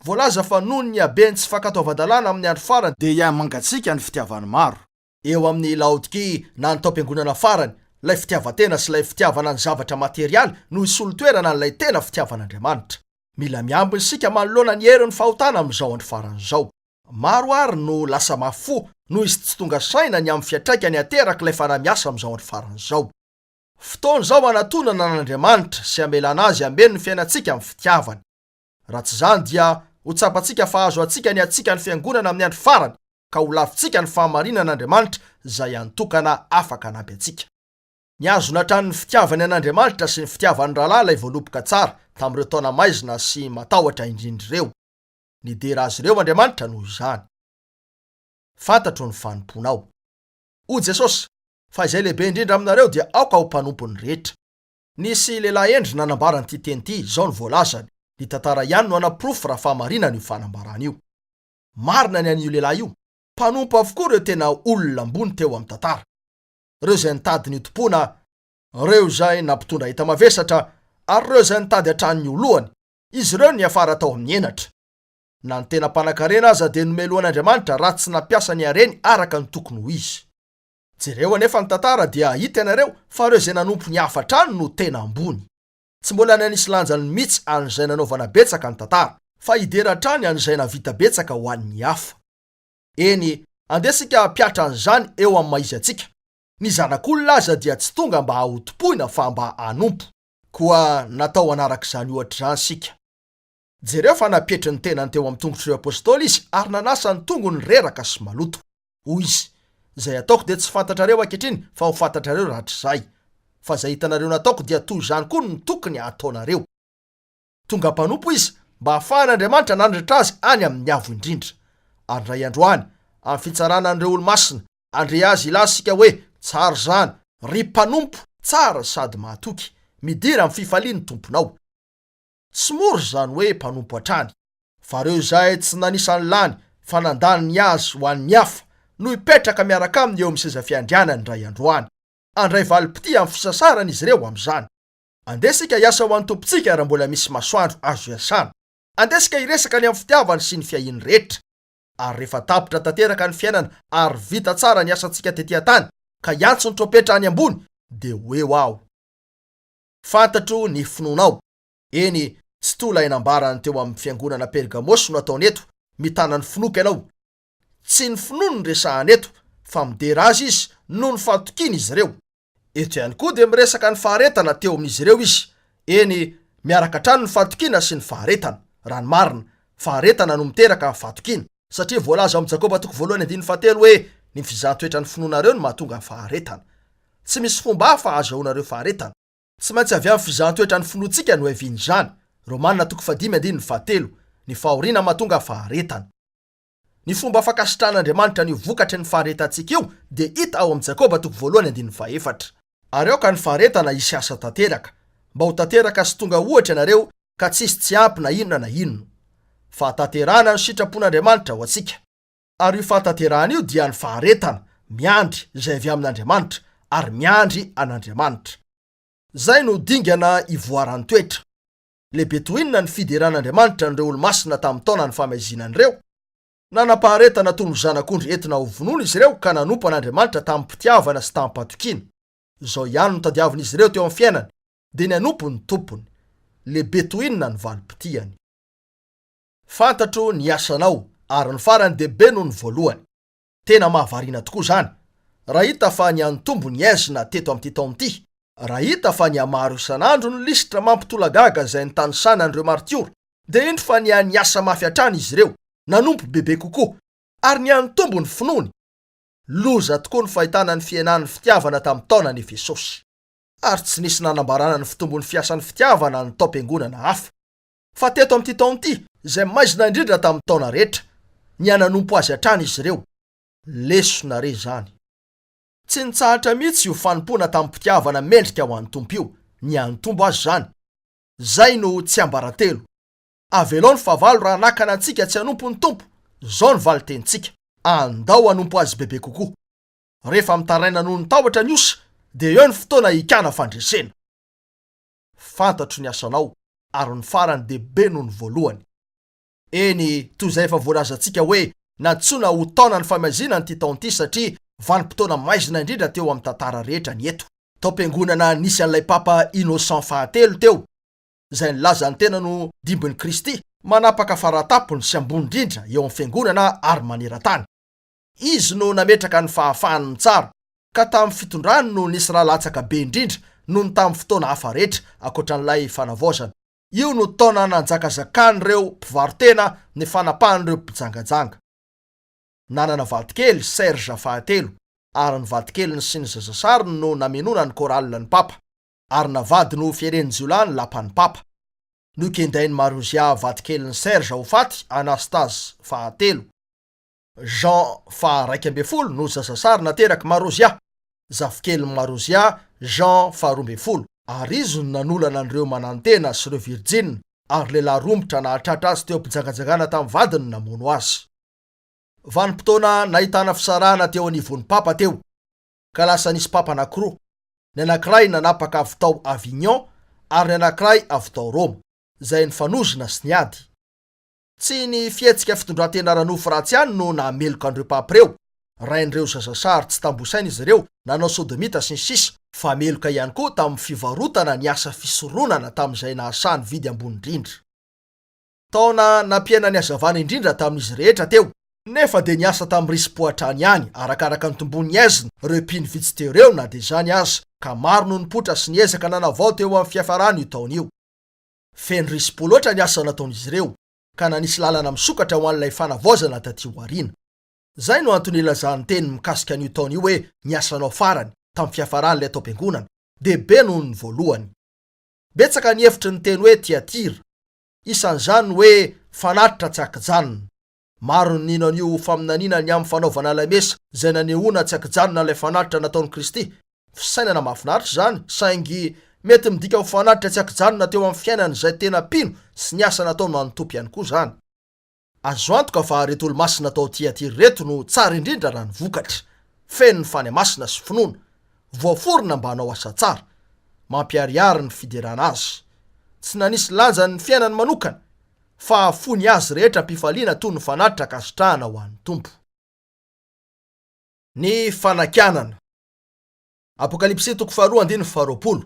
Voalaza fa noho ny habeny tsy fankatoavan-dalàna amin'ny andro farany dia hiamangatsika ny fitiavany maro. Eo amin'ny Laodiki na ny taom-piangonana farany, ilay fitiavan-tena sy ilay fitiavana ny zavatra materialy no isolo-toerana n'ilay tena fitiavan'Andriamanitra. Mila miambina isika manoloana ny herin'ny fahotana amin'izao andro faran'izao. Maro ary no lasa mafo noho izy tsy tonga saina ny amin'ny fiantraikany hateraka ilay fanamiasa amin'izao andro faran'izao. Fotoana izao anatonana n'Andriamanitra sy amelana azy ambeny ny fiainantsika amin'ny fitiavany. Raha tsy izany dia ho tsapantsika fa azo antsika ny atsika ny fiangonana amin'ny andro farany ka ho lavintsika ny fahamarinan'Andriamanitra izay antokana afaka hanampy antsika. Ny azo natran'ny fitiavany an'Andriamanitra sy ny fitiavan'ny rahalahy ilay voaloboka tsara tamin'ireo taona maizina sy matahotra indrindra ireo. Nidera azy ireo Andriamanitra noho izany. Fantatro ny fanomponao. O Jesosy, fa izay lehibe indrindra aminareo dia aoka ho mpanompon'ny rehetra. Nisy lehilahy endry nanambara ity teny ity, izao ny voalazany. Ny tantara ihany no anaporofo raha fahamarinana io fanambarana io. Marina ny an'io lehilahy io. Mpanompo avokoa ireo tena olona ambony teo amin'ny tantara. Ireo izay nitady ny tompona, ireo izay nampitondra hita mavesatra, ary ireo izay nitady hatrany olohany, izy ireo ny afara tao amin'ny enatra. Na ny tena mpanan-karena aza dia nomeloan'Andriamanitra raha tsy nampiasa ny hareny araka ny tokony ho izy. Jereo anefa ny tantara dia hita ianareo fa ireo izay nanompo ny hafatrano no tena ambony. Tsy mbola nanisy lanjany mihitsy an'izay nanaovana betsaka ny tantara, fa hidera-trany an'izay navita betsaka ho an'ny hafa. Eny, andesika piatra an'izany eo amin'ny maizy antsika. Ny zanak'olona aza dia tsy tonga mba hahotom-poina fa mba hanompo, koa natao anarak'izany ohatr'izany sika. Jereo fa napietry ny tenany teo amin'ny tongotr'ireo apôstôly izy ary nanasa ny tongony reraka sy maloto. Hoy izy, izay ataoko dia tsy fantatrareo ankehitriny fa ho fantatrareo rahatr'izay. Fa izay hitanareo nataoko dia toy izany koa no tokony ataonareo. Tonga mpanompo izy mba hahafahan'Andriamanitra nandratra azy any amin'ny avo indrindra. Ary ray androany, amin'ny fitsarana an'ireo olo-masina, andre azy ilazy sika hoe tsara zany, ry mpanompo tsara sady mahatoky, midira amin'ny fifalian'ny tomponao. Tsy mora zany hoe mpanompo hatrany, fa ireo izay tsy nanisany lany fa nandany ny azy ho an'ny hafa no hipetraka miaraka aminy eo amin'ny seza fiandrianany ray androany. Andray valim-pity amin'ny fisasarana izy ireo amin'izany. Andesika hiasa ho an'ny tompontsika raha mbola misy masoandro azo iasana. Andesika hiresaka ny amin'ny fitiavany sy ny fiahiany rehetra. Ary rehefa tapitra tanteraka ny fiainana ary vita tsara ny asantsika tetỳ tany ka hiantso ny trompetra any ambony dia hoe aho. Fantatro ny finoanao. Eny, tsy tola inambarany teo amin'ny fiangonana Pergamosy no ataony eto, mitana ny finoka ianao. Tsy ny finono ny resahany eto, fa midera azy izy noho ny fahatokiana izy ireo. Eto ihany koa dia miresaka ny faharetana teo amin'izy ireo izy. Eny, miaraka hatrany ny fahatokiana sy ny faharetana. Raha ny marina, faharetana no miteraka ny fahatokiana. Satria voalaza amin'ny Jakoba 1:7 hoe ny fizahatoetra ny finoanareo no mahatonga ny faharetana. Tsy misy fomba hafa azahoanareo faharetana. Tsy maintsy avy amin'ny fizahatoetra ny finoantsika no heviany izany. Romanina 5:7, ny fahoriana mahatonga faharetana. Ny fomba fakasitran'Andriamanitra ny vokatry ny faharetantsika io dia hita ao amin'ny Jakoba 1:4. Ary ao ka ny faharetana isy asa tanteraka, mba ho tanteraka sy tonga ohatra ianareo ka tsisy tsy ampy na inona na inona. Fahatanterahana ny sitrapon'Andriamanitra ho antsika. Ary io fahatanterahana io dia ny faharetana miandry izay avy amin'Andriamanitra ary miandry an'Andriamanitra. Zay no dingana ivoaran'ny toetra. Lehibe toinona ny fideran'Andriamanitra n'ireo olo-masina tamin'ny taona ny famazinan'ireo. Nanapaharetana toy ny zanak'ondry entina ho vonoina izy ireo ka nanompo an'Andriamanitra tamin'ny mpitiavana sy tamin'ny mpatokiana. Izao ihany no tadiavin'izy ireo teo amin'ny fiainany, dia ny anompo ny tompony. Lehibe toinona ny valim-pitiany. Fantatro ny asanao ary ny farany dehibe noho ny voalohany. Tena mahavariana tokoa izany. Raha hita fa ny antombo ny aizina teto amin'ity taona ity, raha hita fa ny amaro isan'andro ny lisitra mampitolagaga izay ny tanisanan'ireo martiora, dia indro fa ny asa mafy hatrany izy ireo, nanompo bebe kokoa, ary ny antombo ny finoany. Loza tokoa ny fahitana ny fiainan'ny fitiavana tamin'ny taonan'i Efesosy. Ary tsy nisy nanambarana ny fitombon'ny fiasan'ny fitiavana ny taom-piangonana hafa. Fa teto amin'ity taona ity, izay maizina indrindra tamin'ny taona rehetra, ny ananompo azy hatrany izy ireo. Lesona re zany. Tsy nitsahatra mihitsy io fanompona tamin'ny mpitiavana mendrika ho an'ny tompo io, ny antombo azy zany. Zay no tsy ambaratelo. Avelo ny favalo raha nakana antsika tsy hanompo ny tompo. Zao ny valitentsika. Andao hanompo azy bebe kokoa. Rehefa mitaraina noho ny tahotra ny osa, dia eo ny fotoana hikana fandresena. Fantatro ny asanao ary ny farany dehibe noho ny voalohany. Eny, toy izay efa voalazantsika hoe natsoina ho taona ny famazina nyity taona ity satria vanim-potoana maizina indrindra teo amin'ny tantara rehetra ny eto. Taom-piangonana nisy an'ilay Papa Innocent fahatelo teo, izay nilaza ny tena no dimbin'i Kristy, manapaka faratapony sy ambony indrindra eo amin'ny fiangonana ary maneran-tany. Izy no nametraka ny fahafahany ny tsara, ka tamin'ny fitondrany no nisy rahalatsaka be indrindra noho ny tamin'ny fotoana hafa rehetra ankoatran'ilay fanavaozana. Io no taona nanjakazakany ireo mpivarotena ny fanapahan'ireo mpijangajanga. Nanana vadikely Serge fahatelo, ary ny vadikeliny sy ny zazasariny no namenona ny koralina ny Papa, ary navady no fieren'ny jiolany lapan'ny Papa. Nokendainy Marozia vadikeliny Serge ho faty Anastase fahatelo. Jean fa 12 no zazasary nateraky Marozia. Zafikeliny Marozia Jean fa 12. Ary izy no nanolana an'ireo manantena sy ireo virjina, ary lehilahy rombotra nahatratra azy teo am-pijangajangana tamin'ny vadiny namono azy. Vanim-potoana nahitana fisarahana teo anivon'ny Papa teo, ka lasa nisy Papa anankiroa. Ny anankiray nanapaka avy tao Avignon ary ny anankiray avy tao Roma, izay nifanozona sy niady. Tsy ny fihetsika fitondran-tena ranofo ratsy ihany no nahameloka an'ireo Papa ireo. Rain'ireo zazasary tsy tambosaina izy ireo, nanao sodomita sy ny sisa, fa meloka ihany koa tamin'ny fivarotana ny asa fisoronana tamin'izay nahasany vidy ambony indrindra. Taona nampiaina ny hazavana indrindra tamin'izy rehetra teo, nefa dia niasa tamin'ny risy-pohatrany ihany arakaraka ny tombony aizina ireo mpino vitsy teo ireo na dia zany aza, ka maro no nipotra sy niezaka nanavao teo amin'ny fiafarany io taona io. Feno risy-po loatra ny asa nataon'izy ireo, ka nanisy lalana misokatra ho an'ilay fanavaozana taty aoriana. Zay no antony ilazany teny mikasika an'io taona io hoe niasanao farany tamin'ny fiafaran'ilay taom-piangonana, dehibe noho ny voalohany. Betsaka ny hevitry ny teny hoe Tiatira, isan'izany hoe fanatitra tsy ankijanona. Maro ny nino an'io faminaniana ny amin'ny fanaovana lamesa izay nanehoana tsy ankijanona ilay fanatitra nataon'i Kristy. Fisainana mahafinaritra izany, saingy mety midika ho fanatitra tsy ankijanona teo amin'ny fiainana izay tena pino sy ny asa nataony manontopy ihany koa izany. Azo antoka fa reto olo-masina tao Tiatira reto no tsara indrindra raha ny vokatra, feno ny fany masina sy finoana, voaforona mba hanao asa tsara, mampiariary ny fiderana azy. Tsy nanisy lanja ny fiainany manokana, fa fony azy rehetra mpifaliana toy ny fanatitra kasitrahana ho an'ny tompo. Ny fanakianana. Apokalipsy 2:20.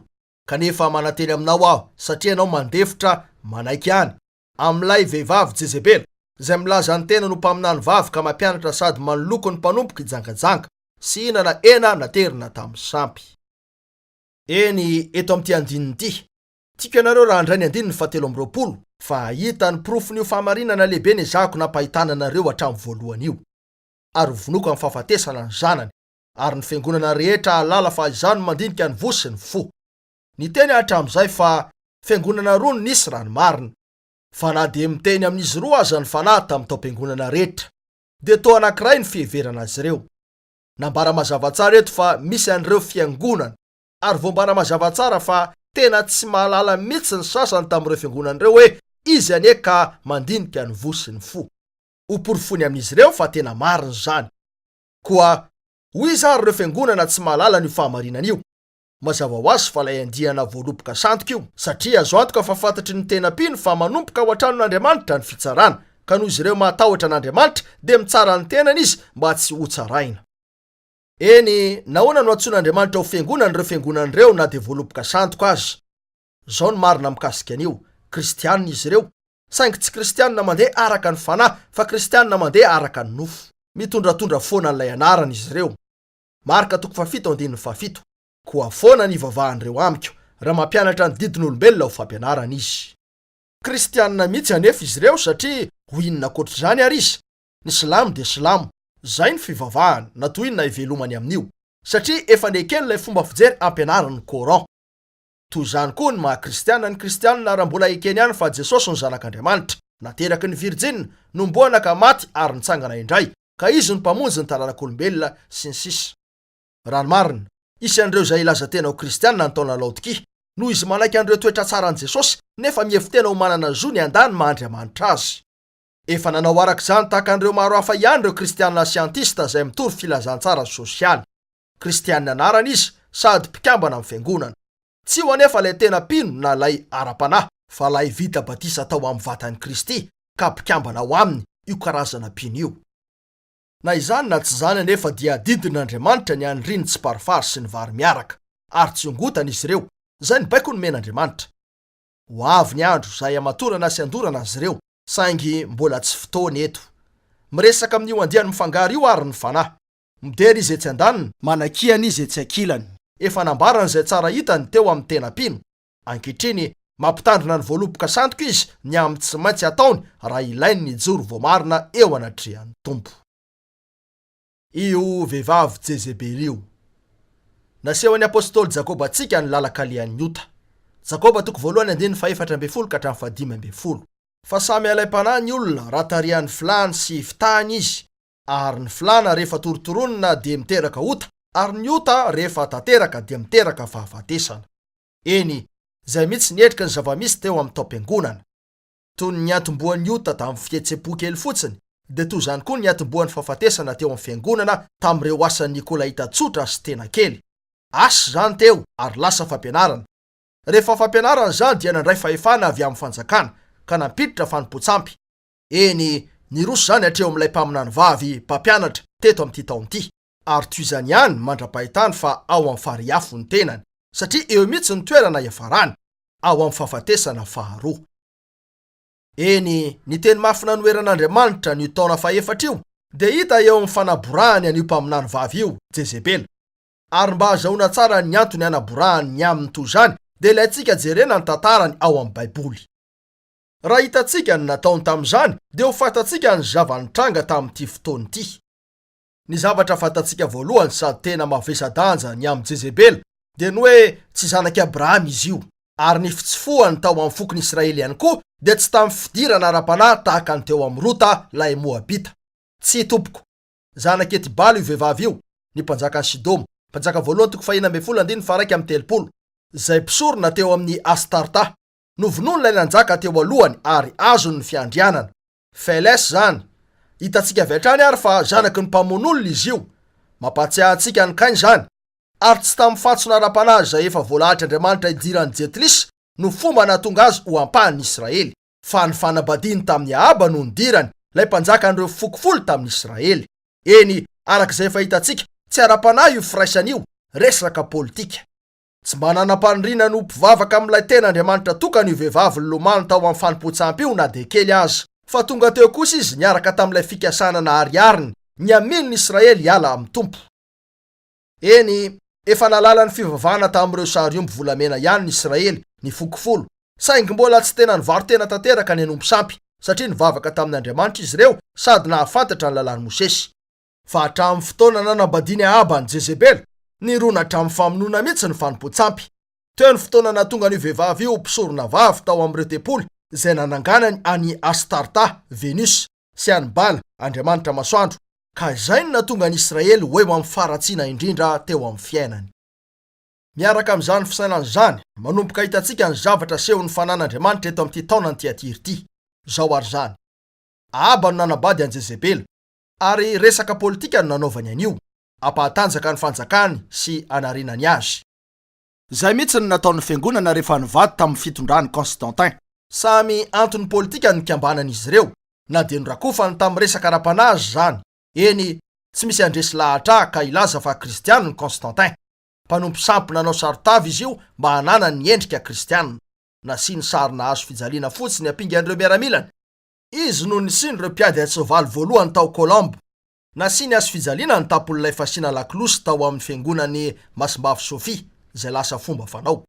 Kanefa mananteny aminao aho, satria ianao mandefitra manaiky any amin'ilay vehivavy Jezebela, izay milaza ny tena no mpaminany vavy ka mampianatra sady manoloko ny mpanompoka ijangajanga sy hinana ena naterina tamin'ny sampy. Eny, eto amin'ity andininy ity, tiako ianareo raha handray ny andininy 720, fa hita ny profon'io fahamarinana lehibe ny ezahako nampahitana anareo hatramin'ny voalohany io. Ary vonoko amin'ny fahafatesana ny zanany, ary ny fiangonana rehetra halala fa izany mandinika ny vo sy ny fo. Ny teny hatramin'izay fa fiangonana roa no nisy raha ny marina, fa na dia miteny amin'izy roa aza ny fanahy tamin'ny taom-piangonana rehetra. dia toa anankiray ny fiheverana azy ireo. Nambara mazava tsara eto fa misy an'ireo fiangonana, ary voambara mazava tsara fa tena tsy mahalala mihitsy ny sasany tamin'ireo fiangonana ireo hoe izy anie ka mandinika ny vo sy ny fo. Hoporofony amin'izy ireo fa tena marina zany. Koa hoy zary ireo fiangonana tsy mahalala ny fahamarinana io. Mazava ho azy fa ilay andiana voaloboka sandoka io, satria azo antoka fa fantatry ny tena pino fa manompoka ao an-tranon'Andriamanitra ny fitsarana, ka noho izy ireo matahotra an'Andriamanitra dia mitsara ny tenany izy mba tsy ho tsaraina. Eny, nahoana no antsoin'Andriamanitra ho fiangonana ireo fiangonana ireo na dia voaloboka sandoka azy? Zao ny marina mikasika an'io: kristianina izy ireo, saingy tsy kristianina mandeha araka ny fanahy fa kristianina mandeha araka ny nofo. Mitondratondra foana n'ilay anarana izy ireo. Marka 7:7. Koa foana ny ivavahan'ireo amiko, raha mampianatra ny didin'olombelona ho fampianarana izy. Kristianina mihitsy anefa izy ireo satria ho inona akoatr'izany ary izy? Ny silamo dia silamo, zay ny fivavahana, na toy inona ivelomany amin'io, satria efa nekeny ilay fomba fijery ampianaran'ny Koran. Toy izany koa ny maha-kristianina ny kristianina raha mbola ekeny ihany fa Jesosy ny zanak'Andriamanitra, nateraky ny virjina, nomboana ka maty ary nitsangana indray, ka izy ny mpamonjy ny taranak'olombelona sy ny sisa. Raha ny marina, isy an'ireo izay ilaza tena ho kristianina ny taona Laodikia, noho izy manaiky an'ireo toetra tsara an'i Jesosy nefa miefy tena ho manana zo ny andany mahandriamanitra azy. Efa nanao arak'izany tahaka an'ireo maro hafa ihany ireo kristianina siantista izay mitory filazantsara sosialy. Kristianina anarana izy sady mpikambana amin'ny fiangonana. Tsy ho anefa ilay tena pino na ilay ara-panahy, fa ilay vita batisa tao amin'ny vatan'i Kristy ka mpikambana ao aminy io karazana pino io. Na izany na tsy izany anefa dia didin'Andriamanitra ny aniriany tsy parafary sy ny vary miaraka, ary tsy hongotana izy ireo. Zay ny baiko ny men'Andriamanitra. Ho avy ny andro izay amatorana sy andorana azy ireo, saingy mbola tsy fotoany eto. Miresaka amin'io andiany mifangaro io ary ny fanahy. Midery izy etsy andaniny, manakiana izy etsy ankilany. Efa nambarana izay tsara hitany teo amin'ny tena pino. Ankehitriny mampitandrina ny voaloboka sandoka izy ny amin'ny tsy maintsy ataony raha ilainy ny joro voamarina eo anatrehan'ny Tompo. Io vehivavy Jezebely io. Naseho an'i apôstôly Jakoba antsika ny lalakalian'ny Ota. Jakoba 2:4-15. Fa samy alaim-panahy ny olona raha tarihan'ny filàny sy fitahany izy, ary ny filàna rehefa torotoronina dia miteraka ota, ary ny ota rehefa tanteraka dia miteraka fahafatesana. Eny, zay mihitsy nietrika ny zavamisy teo amin'ny taom-piangonana. Toy ny antomboan'ny ota tamin'ny fihetsepo kely fotsiny, dia toy izany koa ny antomboan'ny fahafatesana teo amin'ny fiangonana tamin'ireo asan'ny Nikolaita tsotra sy tena kely. Asa zany teo ary lasa fampianarana. Rehefa fampianarana zany dia nandray fahefana avy amin'ny fanjakana, ka nampiditra fanompoantsampy. Eny, niroso zany hatreo amin'ilay mpaminany vavy mpampianatra teto amin'ity taon'ity, ary toy izany ihany mandra-pahitany fa ao amin'ny fariafo ny tenany, satria eo mihitsy ny toerana iafarany, ao amin'ny fahafatesana faharoa. Eny, ny teny mafy nanoeran'Andriamanitra ny taona faha-efatra io, dia hita eo amin'ny fanaborahany an'io mpaminany vavy io, Jezebely. Ary mba azahoana tsara ny antony anaborahany ny aminy toy izany, dia ilayntsika jerena ny tantarany ao amin'ny Baiboly. Raha hitantsika ny nataony tamin'izany, dia ho fantatsika ny zavanitranga tamin'ity fotoan'ity. Ny zavatra fantatsika voalohany sady tena mavesa-danja ny amin'ny Jezebely dia ny hoe tsy zanak'i Abrahama izy io, ary ny fitsofohany tao amin'ny fokony Israely ihany koa dia tsy tamin'ny fidirana ara-panahy tahaka ny teo amin'ny Rota lay Moabita. Tsy tompoko, zanak' Etibalo io vehivavy io, ny mpanjakan'ny Sidoma, mpanjaka voalohany 1:130, izay mpisorona teo amin'ny Astarta. Novonoiny ilay nanjaka teo alohany ary azony ny fiandrianana. Feles zany. Hitantsika avy hatrany ary fa zanaky ny mpamon'olona izy io. Mampatsiahy antsika ny Kainy zany. Ary tsy tamin'ny fatsona ara-panahy izay efa voalahatra Andriamanitra idirany Jetlis no fomba nahatonga azy ho ampahan'ny Israely, fa ny fanambadiany tamin'ny Ahaba no nidirany, ilay mpanjaka an'ireo fokofolo tamin'ny Israely. Eny, arak'izay efa hitantsika, tsy ara-panahy io firaisan'io, resaka politika. Tsy mba nanam-paniriana no mpivavaka amin'ilay tena Andriamanitra tokana io vehivavy nilomano tao amin'ny fanompoantsampy io na dia kely azy, fa tonga teo kosa izy niaraka tamin'ilay fikasana nahariariny, niamino ny Israely hiala amin'ny Tompo. Eny, efa nalala ny fivavahana tamin'ireo sariomby volamena ihany ny Israely, ny fokofolo, saingy mbola tsy tena nivaro tena tanteraka ny enompo sampy, satria nivavaka tamin'Andriamanitra izy ireo sady nahafantatra ny lalàn'i Mosesy. Fa hatramin'ny fotoana nanambadiany Ahaba ny Jezebely, nirona hatramin'ny famonoana mihitsy ny fanompoantsampy. Teo ny fotoana nahatonga ny vehivavy io mpisorona vavy tao amin'ireo tempoly izay nananganany any Astarta, Venus, sy Anibala, andriamanitra masoandro, ka izay no natonga ny Israely hoe mamifaratsiana indrindra teo amin'ny fiainany. Miaraka amin'izany fisainana izany, manomboka hitantsika ny zavatra sehon'ny fanan'Andriamanitra eto amin'ity taona ny Tiatira ity. Zao ary zany. Ahaba no nanabady an Jezebela, ary resaka politika no nanaovany an'io, ampahatanjaka ny fanjakany sy anarinany azy. Zay mihitsy no nataon'ny fiangonana rehefa nivady tamin'ny fitondrany Constantin. Samy antony politika no nikambanan'izy ireo, na dia norakofany tamin'ny resaka ara-panazy zany. Eny, tsy misy andresy lahatra ka ilaza fa kristianina ny Constantin. Mpanompo sampy nanao sarotavy izy io mba hanana ny endrika kristianina. Nasiany sarina hazo fijaliana fotsiny hampingan'ireo miaramilany. Izy no nisiany ireo mpiady an-tsoavaly voalohany tao Colombe. Nasiany hazo fijaliana ny tapon'ilay fasiana laklosy tao amin'ny fiangonany Masimbavy Sofia, izay lasa fomba fanao.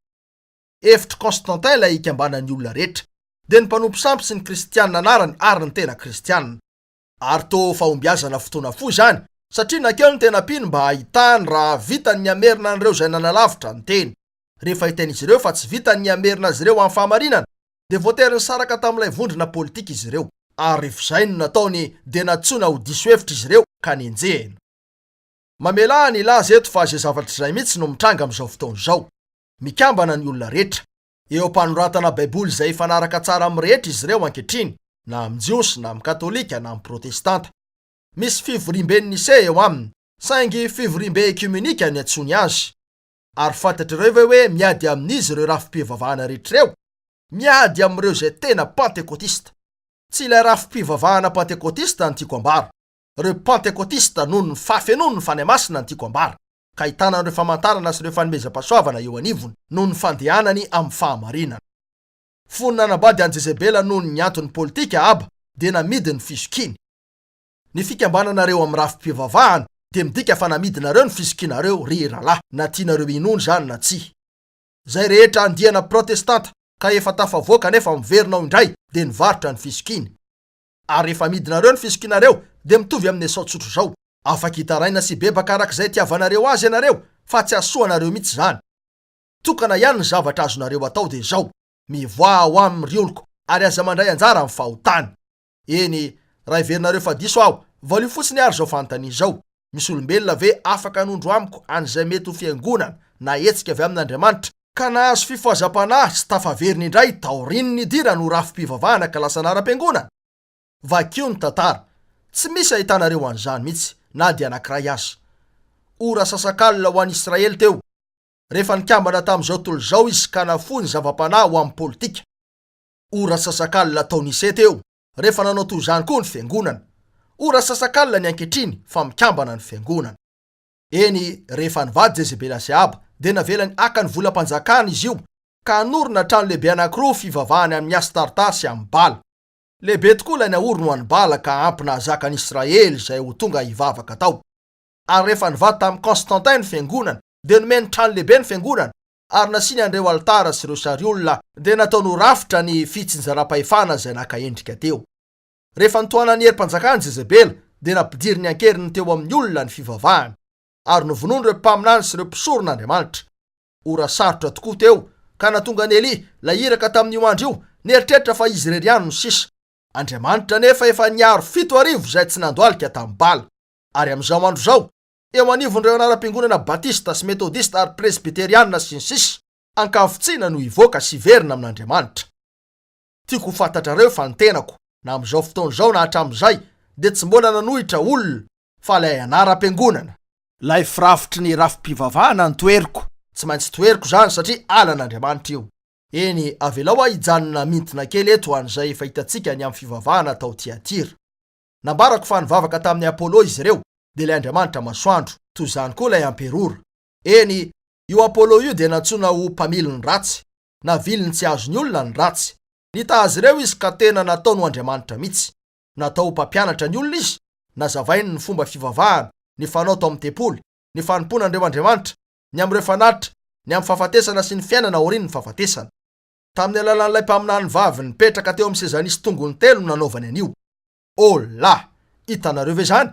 Efitry Constantin ilay ikambanan'ny olona rehetra, dia ny mpanompo sampy sy ny kristianina anarany ary ny tena kristianina. Ary tô fahombiazana fotoana fo zany, satria nakeo ny tena piny mba ahitany raha vitany ny amerina an'ireo izay nanalavitra ny teny. Rehefa hitain'izy ireo fa tsy vitany ny amerina azy ireo amin'ny fahamarinana, dia voatery saraka tamin'ilay vondrona politika izy ireo. Ary izay no nataony dia natsoina ho diso hevitra izy ireo ka nenjehina. Mamela ny ilaza eto fa izay zavatra izay mihitsy no mitranga amin'izao fotoana izao. Mikambana ny olona rehetra. Eo am-panoratana Baiboly izay fanaraka tsara amin'ny rehetra izy ireo ankehitriny, na amin'ny jiosy, na amin'ny katolika, na amin'ny protestanta. Misy fivorimben'ny Nisea eo aminy, saingy fivorimbe ekumenika ny antsony azy. Ary fantatr'ireo hoe miady amin'izy ireo rafi-pivavahana rehetr'ireo, miady amin'ireo izay tena pantekotista. Tsy ilay rafi-pivavahana pantekotista no tiako ambara. Ireo pantekotista noho ny fafenono ny fanahy masina no tiako ambara. Ka ahitana ireo famantarana sy ireo fanomezam-pahasoavana eo anivony noho ny fandehanany amin'ny fahamarinana. Fony nanabady an Jezebela noho ny antony politika Ahaba dia namidy ny fisokiny. Ny fikambananareo amin'ny rafi-pivavahana dia midika fa namidinareo ny fisokinareo ry rahalahy, na tianareo inony zany na tsia. Zay rehetra andiana protestanta ka efa tafavoaka nefa miverinao indray dia nivarotra ny fisokiny. Ary efa midinareo ny fisokinareo dia mitovy amin'ny Esau tsotro zao. Afaka hitaraina sy bebaka arak'izay tiavanareo azy ianareo, fa tsy asoanareo mihitsy zany. Tokana ihany ny zavatra azonareo atao dia zao: mivoa ao amin'ny rioloko ary aza mandray anjara amin'ny fahotany. Eny, raha iverinareo fa diso aho, valio fotsiny ary zao fanontania zao: misy olombelona ve afaka anondro amiko an'izay mety ho fiangonana na hetsika avy amin'Andriamanitra ka nahazo fifohazam-panahy sy tafaveriny indray taoriny ny dirany ho rafi-pivavahana ka lasa nara-piangonana? Vakio ny tantara, tsy misy ahitanareo an'izany mihitsy, na dia anankiray azy. Ora sasakalina ho an'i Israely teo, rehefa nikambana tamin'izao tontolo izao izy ka nafoy ny zava-panahy ho amin'ny politika. Ora sasakalina tao Nisea teo, rehefa nanao toy izany koa ny fiangonana. Ora sasakalina ny ankehitriny fa mikambana ny fiangonana. Eny, rehefa nivady Jezebela sy Ahaba dia navelany aka ny volam-panjakana izy io, ka anorina trano lehibe anankiroa fivavahany amin'ny Astarta sy amin'ny Bala. Lehibe tokoa ilay naorina ho an'ny Bala ka ampina hazakan'i Israely izay ho tonga hivavaka tao. Ary rehefa nivady tamin'i Constantin ny fiangonana dia nomeny trano lehibe ny fiangonana, ary nasiany an'ireo altara sy ireo sariolona dia nataony ho rafitra ny fitsinjaram-pahefana izay naka-endrika teo. Rehefa nitohanany herim-panjakany Jezebela dia nampidiry ny ankeriny teo amin'ny olona ny fivavahany, ary novonoany ireo mpaminany sy ireo mpisoron'Andriamanitra. Ora sarotra tokoa teo ka natonga ny Eli lay iraka tamin'io andro io nieritreritra fa izy irery ihany no sisa. Andriamanitra nefa efa niaro 7,000 izay tsy nandoalika tamin'ny Bala. Ary amin'izao andro zao, eo anivon'ireo anaram-piangonana batista sy metodista ary presbiteriana sy ny sisa, ankavitsina no hivoaka sy verina amin'Andriamanitra. Tiako ho fantatrareo fa ny tenako na amin'izao fotoana izao na hatramin'izay dia tsy mbola nanohitra olona fa ilay anaram-piangonana. Lay firafitry ny rafi-pivavahana ny toeriko. Tsy maintsy toeriko zany satria alan'Andriamanitra io. Eny, avelao hijanona mintina kely eto an'izay efa hitantsika ny amin'ny fivavahana tao Tiatira. Nambarako fa nivavaka tamin'ny Apollo izy ireo, dia ilay Andriamanitra masoandro, toy izany koa ilay amperora. Eny, io Apollo io dia natsoina ho mpamily ny ratsy, naviliny tsy azony olona ny ratsy. Nitahazy ireo izy ka tena nataony ho Andriamanitra mihitsy. Natao mpampianatra ny olona izy, nazavainy ny fomba fivavahana, ny fanaoto amin'ny tempoly, ny fanomponan'ireo Andriamanitra, ny amin'ireo fanatitra, ny amin'ny fahafatesana sy ny fiainana aorian'ny ny fahafatesana. Tamin'ny alalan'ilay mpaminany vavy nipetraka teo amin'ny sezanisy tongony telo nanaovany an'io. La, hitanareo ve zany?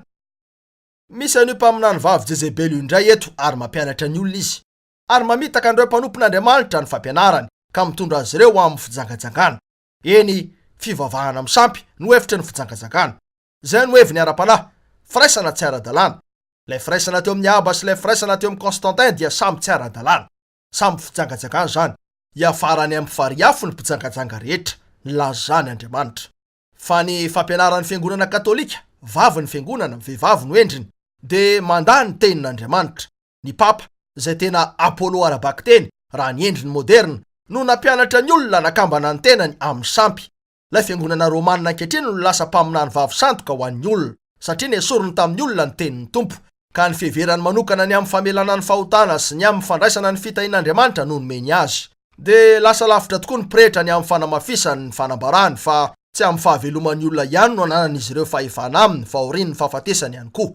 Misy an'io mpaminany vavy Jezebela io indray eto ary mampianatra ny olona izy, ary mamitaka an'ireo mpanompon'Andriamanitra ny fampianarany ka mitondra azy ireo amin'ny fijangajangana. Eny, fivavahana misampy no efitra ny fijangajangana. Zay no heviny ara-panahy, firaisana tsy ara-dalàna. Lay firaisana teo amin'ny Aba sy lay firaisana teo amin'ny Constantin dia samy tsy ara-dalàna. Samy fijangajakana zany. Iafarany amin'ny fariafo ny mpijangajanga rehetra, nilazany Andriamanitra. Fa ny fampianaran'ny fiangonana katolika, vavy ny fiangonana, vehivavy no endriny, de mandany tenin'Andriamanitra. Ny papa, zay tena Apollo arabakteny, raha ny endriny moderna, no nampianatra ny olona nakambana ny tenany amin'ny sampy. Lay fiangonana romanina ankehitriny no lasa mpaminany vavy sandoka ho an'ny olona, satria nesorony tamin'ny olona ny tenin'ny tompo, ka ny fiheverany manokana ny amin'ny famelana ny fahotana sy ny amin'ny fandraisana ny fitahin'Andriamanitra no nomeny azy. De lasa lavitra tokoa ny pretra ny amin'ny fanamafisany ny fanambarany, fa tsy amin'ny fahaveloman'ny olona ihany no ananan'izy ireo fahefana aminy, fa aoriany ny fahafatesany ihany koa.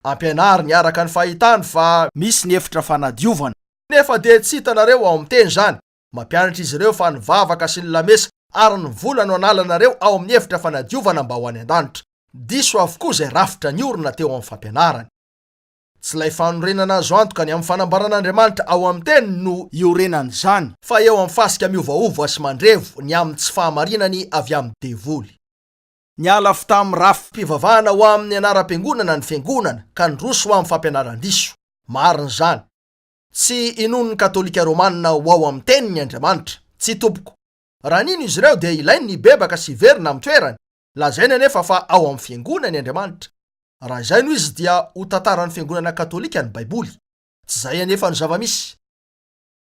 Ampianariny araka ny fahitany fa misy ny hevitra fanadiovana. Nefa de tsy hitanareo ao amin'ny teny zany. Mampianatra izy ireo fa ny vavaka sy ny lamesa ary ny vola no analanareo ao amin'ny hevitra fanadiovana mba ho any an-danitra. Diso avokoa zay rafitra ny orona teo amin'ny fampianarany. Tsy lay fanorenana azo antoka ny amin'ny fanambaran'Andriamanitra ao amin'ny teny no iorenany zany, fa eo amin'ny fasika miovaova sy mandrevo ny amin'ny tsy fahamarinany avy amin'ny devoly. Niala avy tamin'ny rafim-pivavahana ho amin'ny anaram-piangonana ny fiangonana ka nydroso ho amin'ny fampianaran-diso. Marina zany. Tsy inon'ny katolika romanina ho ao amin'ny teniny Andriamanitra, tsy tompoko. Raha nino izy ireo dia ilainy ny bebaka sy verina amin'ny toerany, lazainy anefa fa ao amin'ny fiangonany Andriamanitra. Raha izay no izy dia ho tantaran'ny fiangonana katolika ny baiboly. Tsy zay anefa ny zava-misy.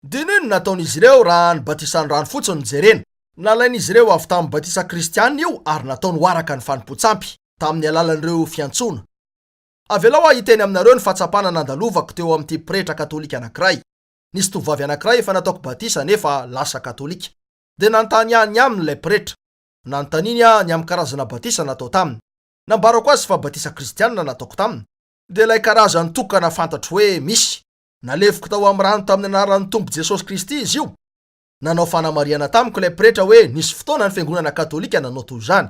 Dino nataon'izy ireo raha ny batisan'ny rano fotsiny jerena. Nalain'izy ireo avy tamin'ny batisa kristianina io ary nataony ho araka ny fanimpotsampy tamin'ny alalan'ireo fiantsona. Avelao aho hiteny aminareo ny fahatsapana nandalovako teo amin'ity pretra katolika anankiray. Nisy tovovavy anankiray efa nataoko batisa nefa lasa katolika. De nanontany any aminy ilay pretra. Nanontaniany aho ny amin'ny karazana batisa natao taminy. Nambarako azy fa batisa kristianina nataoko taminy. De ilay karazany tokana fantatro hoe misy. Nalefiko tao amin'ny rano tamin'ny anaran'ny Tompo Jesosy Kristy izy io. Nanao fanamariana tamiko ilay pretra hoe nisy fotoana ny fiangonana katolika nanao toy izany.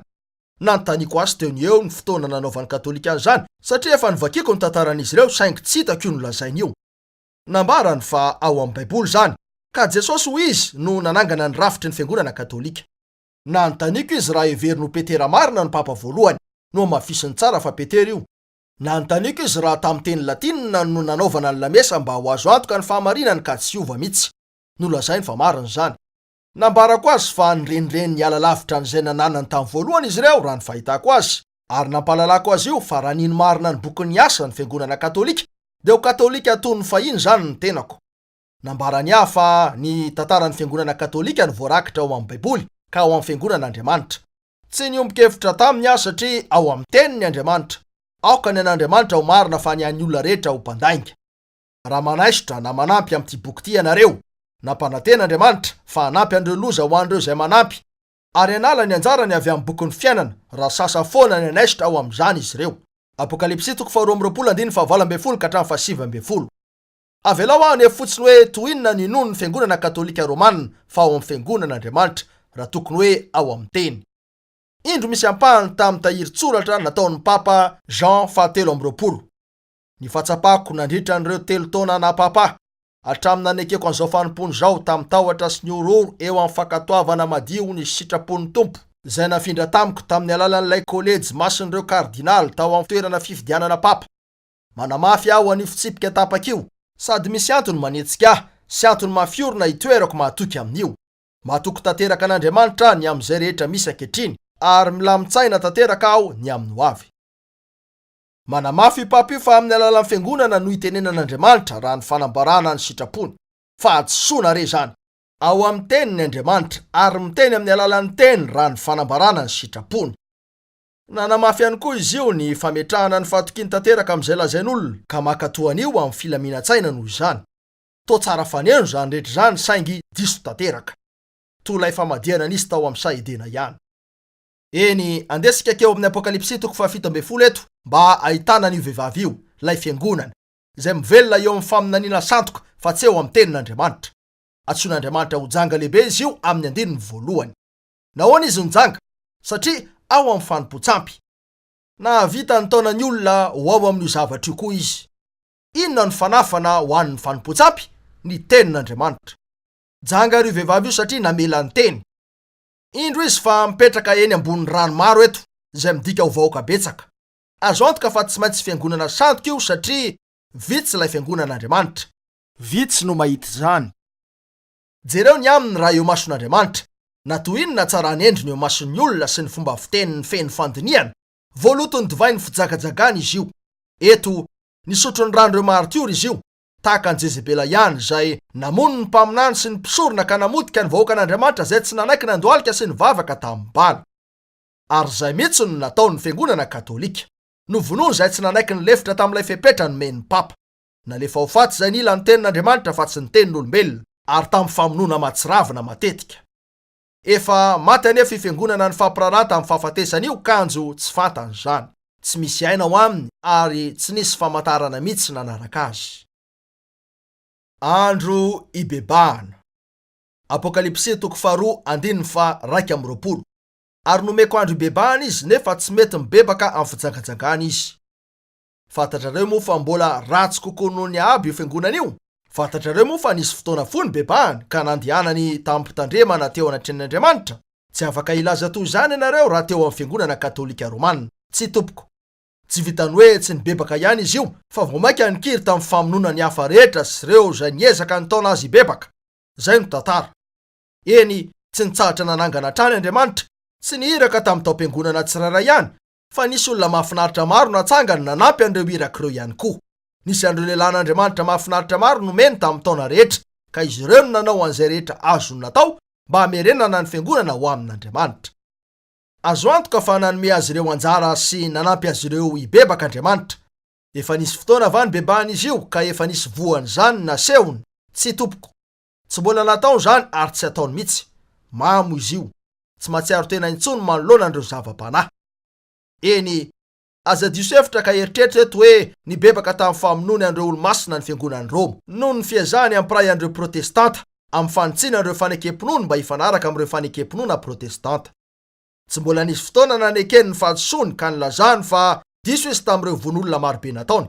Nanontaniako azy teo ny eo ny fotoana nanaovan'ny katolika an'izany, satria efa nivakiko ny tantaran'izy ireo saingy tsy hitako io nolazainy io. Nambarany fa ao amin'ny baiboly zany, ka Jesosy ho izy no nanangana ny rafitry ny fiangonana katolika. Nanontaniako izy raha heveriny ho Petera marina ny papa voalohany, no mafisiny tsara fa Petera io. Nanontaniako izy raha tamin'ny teny latinina no nanaovana ny lamesa mba ho azo antoka ny fahamarinany ka tsy hiova mihitsy. Nolazainy fa marina zany. Nambarako azy fa nirenireniny hiala lavitra n'izay nananany tamin'ny voalohany izy ireo raha ny fahitako azy, ary nampahalalako azy io fa raha niny marina ny bokin'ny asa ny fiangonana katolika, dia ho katolika toy ny fahiny zany ny tenako. Nambarany aho fa ny tantaran'ny fiangonana katolika ny voarakitra ao amin'ny baiboly ka ao amin'ny fiangonan'Andriamanitra. Tsy niombon-kevitra taminy aho satria ao amin'ny teniny Andriamanitra. Aoka ny an'Andriamanitra ho marina fa ny an'ny olona rehetra ho mpandainga. Raha manaisitra na manampy amin'ity boky ity ianareo, nampanantena Andriamanitra fa hanampy an'ireo loza ho an'ireo izay manampy, ary anala ny anjarany avy amin'ny bokin'ny fiainana raha sasa foana ny anaisitra ao amin'izany izy ireo. Apokalipsy 4:12-17. Avelao aho nefa fotsiny hoe toinona ny nono ny fiangonana katolika romanina fa ao amin'ny fiangonan'Andriamanitra raha tokony hoe ao amin'ny teny. Indro misy ampahany tamin'ny tahirin-tsoratra nataon'ny papa Jean XIII. Ny fahatsapako nandritra n'ireo 3 taona na papa, hatramin'ny nanekeko an'izao fanompony zao tamin'ny tahotra sy ny ororo eo amin'ny fankatoavana madio ny sitrapon'ny tompo, zay nafindra tamiko tamin'ny alalan'ilay kolejy mason'ireo kardinaly tao amin'ny toerana fifidianana papa. Manamafy aho anio fitsipika tapak'io, sady misy antony manetsika aho, sy antony mafiorina hitoerako mahatoky amin'io. Mahatoky tanteraka an'Andriamanitra ny amin'izay rehetra misy ankehitriny, ary milamin-tsaina tanteraka aho ny amin'ny ho avy. Manamafy papa io fa amin'ny alalan'ny fiangonana no itenenan'Andriamanitra raha ny fanambarana ny sitrapony. Fa atsoina re zany. Ao amin'ny teniny Andriamanitra ary miteny amin'ny alalan'ny teny raha ny fanambarana ny sitrapony. Nanamafy ihany koa izy io ny fametrahana ny fahatokiany tanteraka amin'izay lazain'olona ka makatoan'io amin'ny filaminantsaina noho izany. Toa tsara faneno zany rehetra zany saingy diso tanteraka. Tolay famadihana nisy tao amin'ny Saidena ihany. Eny, andesika keo amin'ny Apokalipsy 17 eto mba ahitana an'io vehivavy io, lay fiangonana, izay mivelona eo amin'ny faminaniana santoka fa tsy eo amin'ny tenin'Andriamanitra. Antsoin'Andriamanitra ho janga lehibe izy io amin'ny andininy voalohany. Nahoana izy nijanga? Satria ao amin'ny fanimpotsampy. Nahavita ny taonany olona ho ao amin'io zavatra io koa izy. Inona ny fanafana ho an'ny fanimpotsampy? Ny tenin'Andriamanitra. Janga io vehivavy io satria namela ny teny. Indro izy fa mipetraka eny ambonin'ny rano maro eto, izay midika ho vahoaka betsaka. Azo antoka fa tsy maintsy fiangonana sandoka io satria vitsy ilay fiangonan'Andriamanitra. Vitsy no mahita izany. Jereo ny aminy raha eo mason'Andriamanitra. Na toy inona tsara ny endriny eo mason'ny olona sy ny fomba fiteniny feno fandiniana, voalotony divainy fijagajagana izy io. Eto, nisotro ny ran'ireo martiora izy io, tahaka ny Jezebela ihany izay namono ny mpaminany sy ny mpisorona ka namotika ny vahoaka an'Andriamanitra izay tsy nanaiky nandohalika sy nivavaka tamin'ny bala. Ary izay mihitsy no nataon'ny fiangonana katolika. Novonoiny izay tsy nanaiky ny lefitra tamin'ilay fepetra nomen'ny papa. Nalefa ho faty izay nila ny tenin'Andriamanitra fa tsy ny tenin'olombelona, ary tamin'ny famonoana matsiravina matetika. Efa maty anefa i fiangonana ny fampirarah tamin'ny fahafatesana io kanjo tsy fantany izany. Tsy misy aina ao aminy ary tsy nisy famantarana mihitsy nanaraka azy. Andro ibebahana. Apokalipsy 2:1-20. Ary nomeko andro ibebahana izy nefa tsy mety mibebaka amin'ny fijangajangana izy. Fantatrareo moa fa mbola ratsy kokoa noho ny Ahabo io fiangonana io. Fantatrareo moa fa nisy fotoana fony bebahany ka nandehanany tamin'ny mpitandremana teo anatrehan'Andriamanitra. Tsy afaka ilaza toy izany ianareo raha teo amin'ny fiangonana katolika romanina. Tsy tompoko. Tsy vitany hoe tsy nibebaka ihany izy io, fa vao maika nikiry tamin'ny famonoana ny hafa rehetra sy ireo izay niezaka nitaona azy bebaka. Zay no tantara. Eny, tsy nitsahatra nanangana trany Andriamanitra, tsy nihiraka tamin'ny taom-piangonana tsirairay ihany, fa nisy olona mahafinaritra maro natsangany nanampy an'ireo irak'ireo ihany koa. Nisy an'ireo lehilahin'Andriamanitra mahafinaritra maro nomeny tamin'ny taona rehetra, ka izy ireo no nanao an'izay rehetra azony natao mba hamerenana ny fiangonana ho amin'Andriamanitra. Azo antoka fa nanome azy ireo anjara sy nanampy azy ireo ibebaka Andriamanitra. Efa nisy fotoana va nibebahana izy io ka efa nisy voany izany nasehony. Tsy tompoko. Tsy mbola natao izany ary tsy ataony mihitsy. Mamo izy io. Tsy mahatsiaro tena intsony manoloana an'ireo zava-panahy. Eny, aza diso hevitra ka eritreritra eto hoe nibebaka tamin'ny famonoany an'ireo olo-masina ny fiangonan'i Roma noho ny fiezahany hampiray an'ireo protestanta amin'ny fanitsiana an'ireo fanekem-pinoana mba hifanaraka amin'ireo fanekem-pinoana protestanta. Tsy mbola nisy fotoana nanekeny ny fahadisoany ka nilazany fa diso izy tamin'ireo von'olona marobe nataony,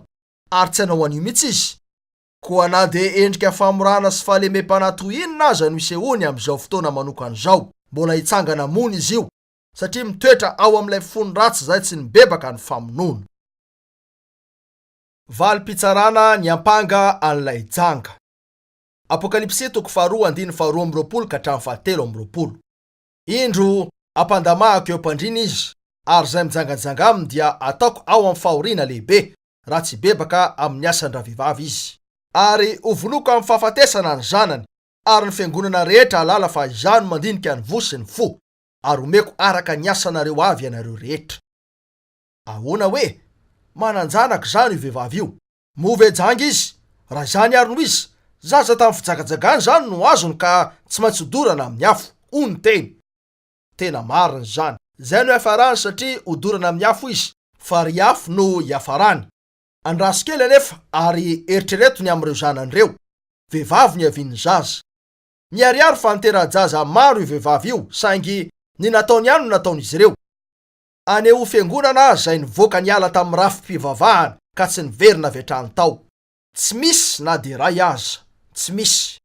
ary tsy hanao an'io mihitsy izy. Koa na dia endrika famorana sy fahalemem-panahy toy inona aza no isehony amin'izao fotoana manokan'izao, mbola hitsangana mony izy io, satria mitoetra ao amin'ilay fony ratsy izay tsy nibebaka ny famonoana. Valim-pitsarana ny ampanga an'ilay janga. Apokalipsy 2:2-20. Indro ampandamahako eo am-pandriana izy, ary izay mijangajanga aminy dia ataoko ao amin'ny fahoriana lehibe, raha tsy bebaka amin'ny asan-dravehivavy izy. Ary hovonoko amin'ny fahafatesana ny zanany, ary ny fiangonana rehetra halala fa izany mandinika ny vo sy ny fo, ary omeko araka ny asanareo avy ianareo rehetra. Ahoana hoe? Mananjanaka izany io vehivavy io. Move janga izy, raha izany ary no izy, zaza tamin'ny fijagajagana izany no azony ka tsy maintsy hodorana amin'ny afo, hoy ny teny. Tena marina izany. Izay no hiafarany satria hodorana amin'ny afo izy, fa ry afo no hiafarany. Andraso kely anefa ary eritreretony amin'ireo zanan'ireo. Vehivavy ny avian'ny zaza. Miariary fa nitera-jaza maro io vehivavy io, saingy ny nataony ihany no nataon'izy ireo. Aneo fiangonana izay nivoaka niala tamin'ny rafi-pivavahana ka tsy niverina avy hatrany tao. Tsy misy na dia iray aza. Tsy misy.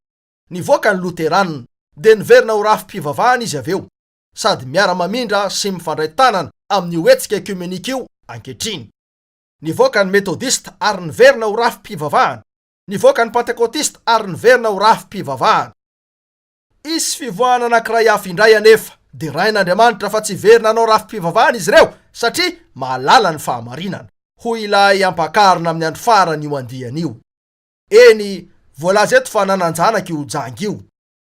Nivoaka ny Luteranina, dia niverina ho rafi-pivavahana izy avy eo, sady miara-mamindra sy mifandray tanana amin'ny hoetsika ekumenika io ankehitriny. Nivoaka ny metodista ary niverina ho rafi-pivavahana. Nivoaka ny pentekotista ary niverina ho rafi-pivavahana. Isy fivoahana anankiray hafa indray anefa, dia rain'Andriamanitra fa tsy verina hanao rafi-pivavahana izy ireo, satria mahalala ny fahamarinana. Hoy ilay ampakarina amin'ny andro farany io andiany io. Eny, voalaza eto fa nananjanaka io janga io.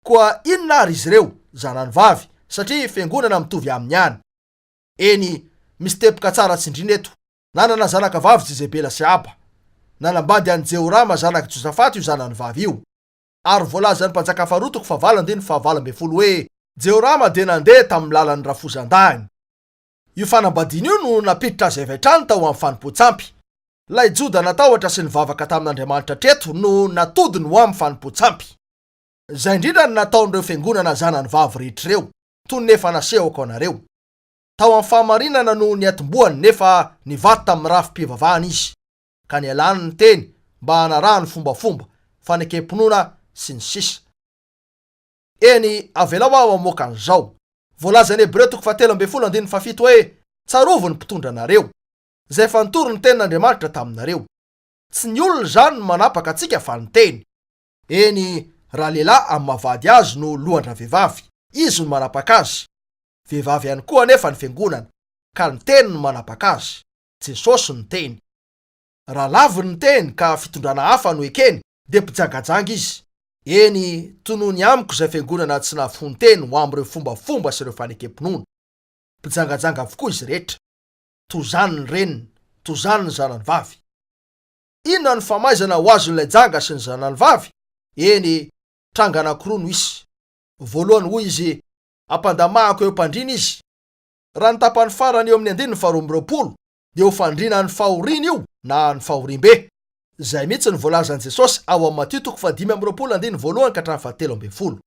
Koa inona ary izy ireo? Zanany vavy, satria fiangonana mitovy aminy ihany. Eny, misy tepoka tsara tsindrina eto. Nanana zanaka vavy Jezebela sy Aba. Nanambady an'i Jeorama zanaka Josafata io zanany vavy io. Ary voalazan'ny mpanjaka faharoa 9:20 hoe Jeorama dia nandeha tamin'ny lalan'ny rafozan-dahiny. Io fanambadiana io no napiditra azy avy hatrany tao amin'ny fanompoan-tsampy. Lay Joda natahotra sy nivavaka tamin'Andriamanitra treto no natodiny ho amin'ny fanompoan-tsampy. Izay indrindra no nataon'ireo fiangonana zanany vavy rehetr'ireo, toy ny efa nasehoko anareo. Tao amin'ny fahamarinana no niatomboany nefa nivaty tamin'ny rafi-pivavahana izy, ka nialany ny teny mba hanarahany fombafomba, fanekem-pinoana sy ny sisa. Eny, avela ho aho amoaka an'izao. Voalazan'ny Hebreo 7:17 hoe Tsarovo ny mpitondra anareo, zay efa nitoro ny tenin'Andriamanitra taminareo. Tsy ny olona zany no manapaka antsika fa ny teny. Eny, raha lehilahy amin'ny mavady azy no lohandra vehivavy, izy no manapaka azy. Vehivavy ihany koa anefa ny fiangonana, ka ny teny no manapaka azy. Jesosy ny teny. Raha laviny ny teny ka fitondrana hafa no ekeny, de mpijangajanga izy. Eny, tonoho ny amiko izay fiangonana tsy nahafohy teny ho am'ireo fombafomba sy ireo fanekem-pinoana. Mpijangajanga avokoa izy rehetra. Tozany ny reniny, tozany ny zanany vavy. Inona ny famaizana ho azon'ilay janga sy ny zanany vavy? Eny, tranga anankiroa no isy. Voalohany hoy izy, ampandamahako eo mpandrina izy. Raha ny tapany farany eo amin'ny 120, dia ho fandrina ny fahoriana io na ny fahorim-be. Zay mihitsy ny voalazan'i Jesosy ao amin'ny Matio 5:17.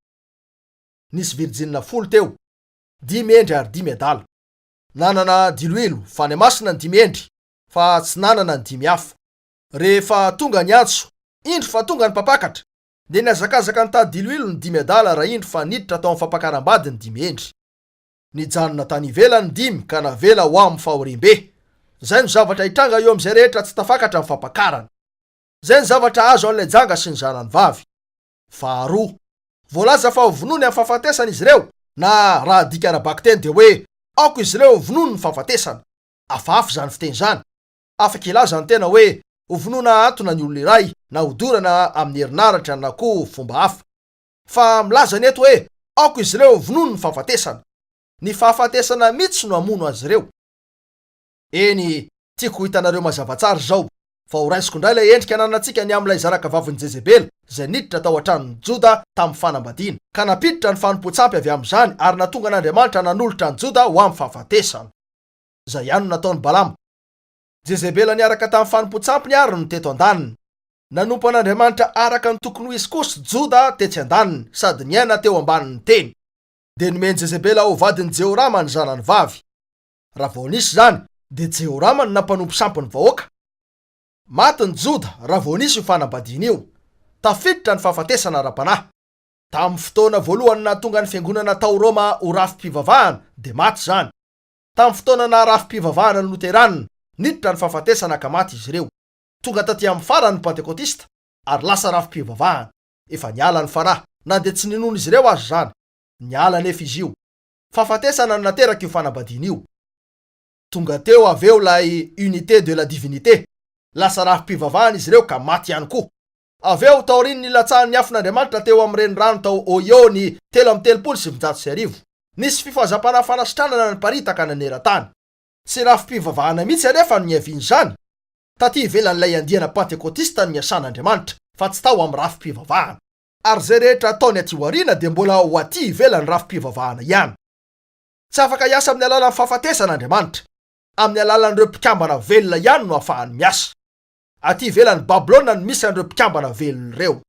Nisy virjinina 10 teo, 5 endry ary 5 adala. Nanana diloilo, fa ny masina ny 5 endry, fa tsy nanana ny 5 hafa. Rehefa tonga ny antso, indro fa tonga ny mpapakatra, dia niazakazaka nitady diloilo ny 5 adala raha indro fa niditra tao amin'ny fampakaram-bady ny 5 endry. Nijanona tany ivelany ny 5 ka navela ho amin'ny fahorim-be. Zay no zavatra hitranga eo amin'izay rehetra tsy tafakatra amin'ny fampakarana. Zay ny zavatra azo an'ilay janga sy ny zanany vavy. Faharoa, voalaza fa ho vonony amin'ny fahafatesana izy ireo, na raha dika arabaky teny dia hoe aoko izy ireo vonony ny fahafatesana. Hafahafa zany fiteny zany. Afaka ilaza ny tena hoe ho vonona antona ny olona iray, na hodorana amin'ny herinaratra na koa fomba hafa. Fa milaza ny eto hoe aoko izy ireo vonony ny fahafatesana. Ny fahafatesana mihitsy no hamono azy ireo. Eny, tiako ho hitanareo mazavatsara zao, fa ho raisiko indray ilay endrika ananantsika ny amin'ilay zaraka vavin'i Jezebely, izay niditra tao an-tranon'ny Joda tamin'ny fanambadiana, ka napiditra ny fanompoantsampy avy amin'izany ary natonga an'Andriamanitra nanolotra ny Joda ho amin'ny fahafatesana. Zay ihany no nataon'ny Balamo. Jezebela niaraka tamin'ny fanompoantsampy ary no teto an-daniny. Nanompo an'Andriamanitra araka ny tokony ho izy kosa Joda tetsy an-daniny, sady niaina teo ambanin'ny teny. De nomeny Jezebela ho vadin'i Jehorama ny zanany vavy. Raha vao nisy zany, de Jehorama no nampanompo sampy ny vahoaka. Matiny Joda raha vao nisy io fanambadiana io. Tafiditra ny fahafatesana ara-panahy. Tamin'ny fotoana voalohany nahatonga ny fiangonana tao Roma ho rafi-pivavahana, de maty zany. Tamin'ny fotoana na rafi-pivavahana ny Luteranina, niditra ny fahafatesana ka maty izy ireo. Tonga taty amin'ny farany ny Pentekotista, ary lasa rafi-pivavahana. Efa niala ny fanahy, na de tsy ninono izy ireo azy zany. Niala nefa izy io. Fahafatesana no nateraka io fanambadiana io. Tonga teo aveo lay unité de la divinité. Lasa rafi-pivavahana izy ireo ka maty ihany koa. Aveo taoriny nilatsahan'ny afon'Andriamanitra teo amin'ny renirano tao Oyo ny 330. Nisy fifazapana fanasitranana ny paritaka naneran-tany. Tsy rafi-pivavahana mihitsy anefa no niaviany zany. Taty ivelan'ilay andiana Pentekotista no niasan'Andriamanitra, fa tsy tao amin'ny rafi-pivavahana. Ary zay rehetra ataony aty aoriana dia mbola ho aty ivelan'ny rafi-pivavahana ihany. Tsy afaka hiasa amin'ny alalan'ny fahafatesan'Andriamanitra. Amin'ny alalan'ireo mpikambana velona ihany no ahafahany miasa. Aty ivelan'ny Babilôna no misy an'ireo mpikambana velona ireo.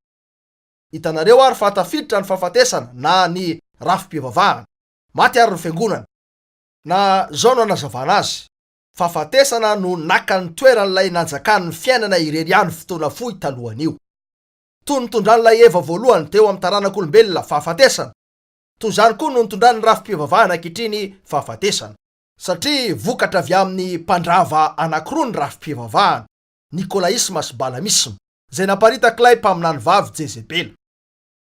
Hitanareo ary fa tafiditra ny fahafatesana na ny rafi-pivavahana. Maty ary ny fiangonana. Na zao no anazavana azy. Fahafatesana no naka ny toeran'ilay nanjakan'ny fiainana irery ihany fotoana fohy talohan'io. Toy nitondran'ilay Eva voalohany teo amin'ny taranak'olombelona fahafatesana. Toy izany koa no nitondran'ny rafi-pivavahana ankehitriny fahafatesana. Satria vokatra avy amin'ny mpandrava anankiroa ny rafi-pivavahana, Nikolaisma sy Balamisma, zay naparitak'ilay mpaminany vavy Jezebela.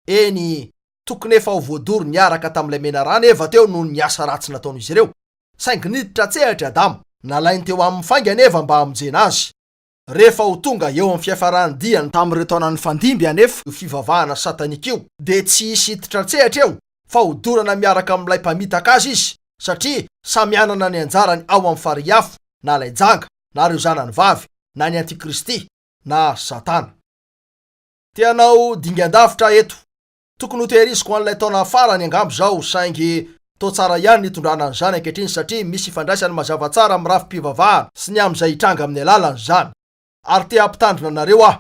Eny, tokony efa ho voadoro niaraka tamin'ilay menarana Eva teo no niasa ratsy nataon'izy ireo. Saingy niditra tsehatra Adamo, nalainy teo amin'ny faingany Eva mba hamonjena azy. Rehefa ho tonga eo amin'ny fiafarany diany tamin'ireo taonan'ny fandimby anefa io fivavahana satanika io, de tsy hisititra tsehatra eo, fa ho dorana miaraka amin'ilay mpamitaka azy izy, satria samy anana ny anjarany ao amin'ny fariafo, na lay janga, na ireo zanany vavy, na ny antikristy, na satana. Tianao dingan-davitra eto. Tokony ho tehiriziko an'ilay taona farany angambo zao, saingy tô tsara ihany nitondrana an'izany ankehitriny satria misy ifandraisany mazava tsara amin'ny rafi-pivavahana sy ny amin'izay hitranga amin'ny alalany zany. Ary te hampitandrina anareo aho.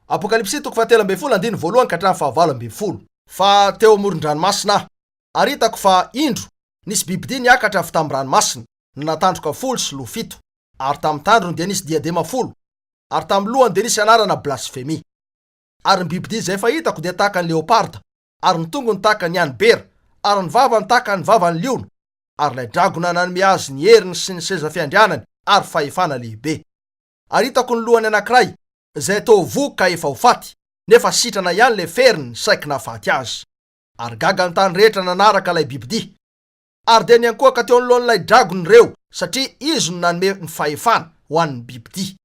Apokalipsy 7:1-20. Fa teo amoron-dranomasina aho, ary hitako fa indro nisy bibidia niakatra avy tamin'ny ranomasina, natandroka 10 sy loha 7, ary tamin'ny tandrony dia nisy diadema 10, ary tamin'ny lohany dia nisy anarana blasfemi. Ary ny bibidia izay fa hitako dia tahaka ny leoparda, ary ny tongony tahaka ny anibera, ary ny vavany tahaka ny vavan'ny liona, ary ilay dragona nanome azy ny heriny sy ny seza fiandrianany ary fahefana lehibe. Ary hitako ny lohany anankiray izay toa voka efa ho faty, nefa sitrana ihany le feriny saiky nahafaty azy. Ary gaga ny tany rehetra nanaraka ilay bibidia. Ary dia niankohaka teo anoloan'ilay dragona ireo satria izy no nanome ny fahefana ho an'ny bibidia.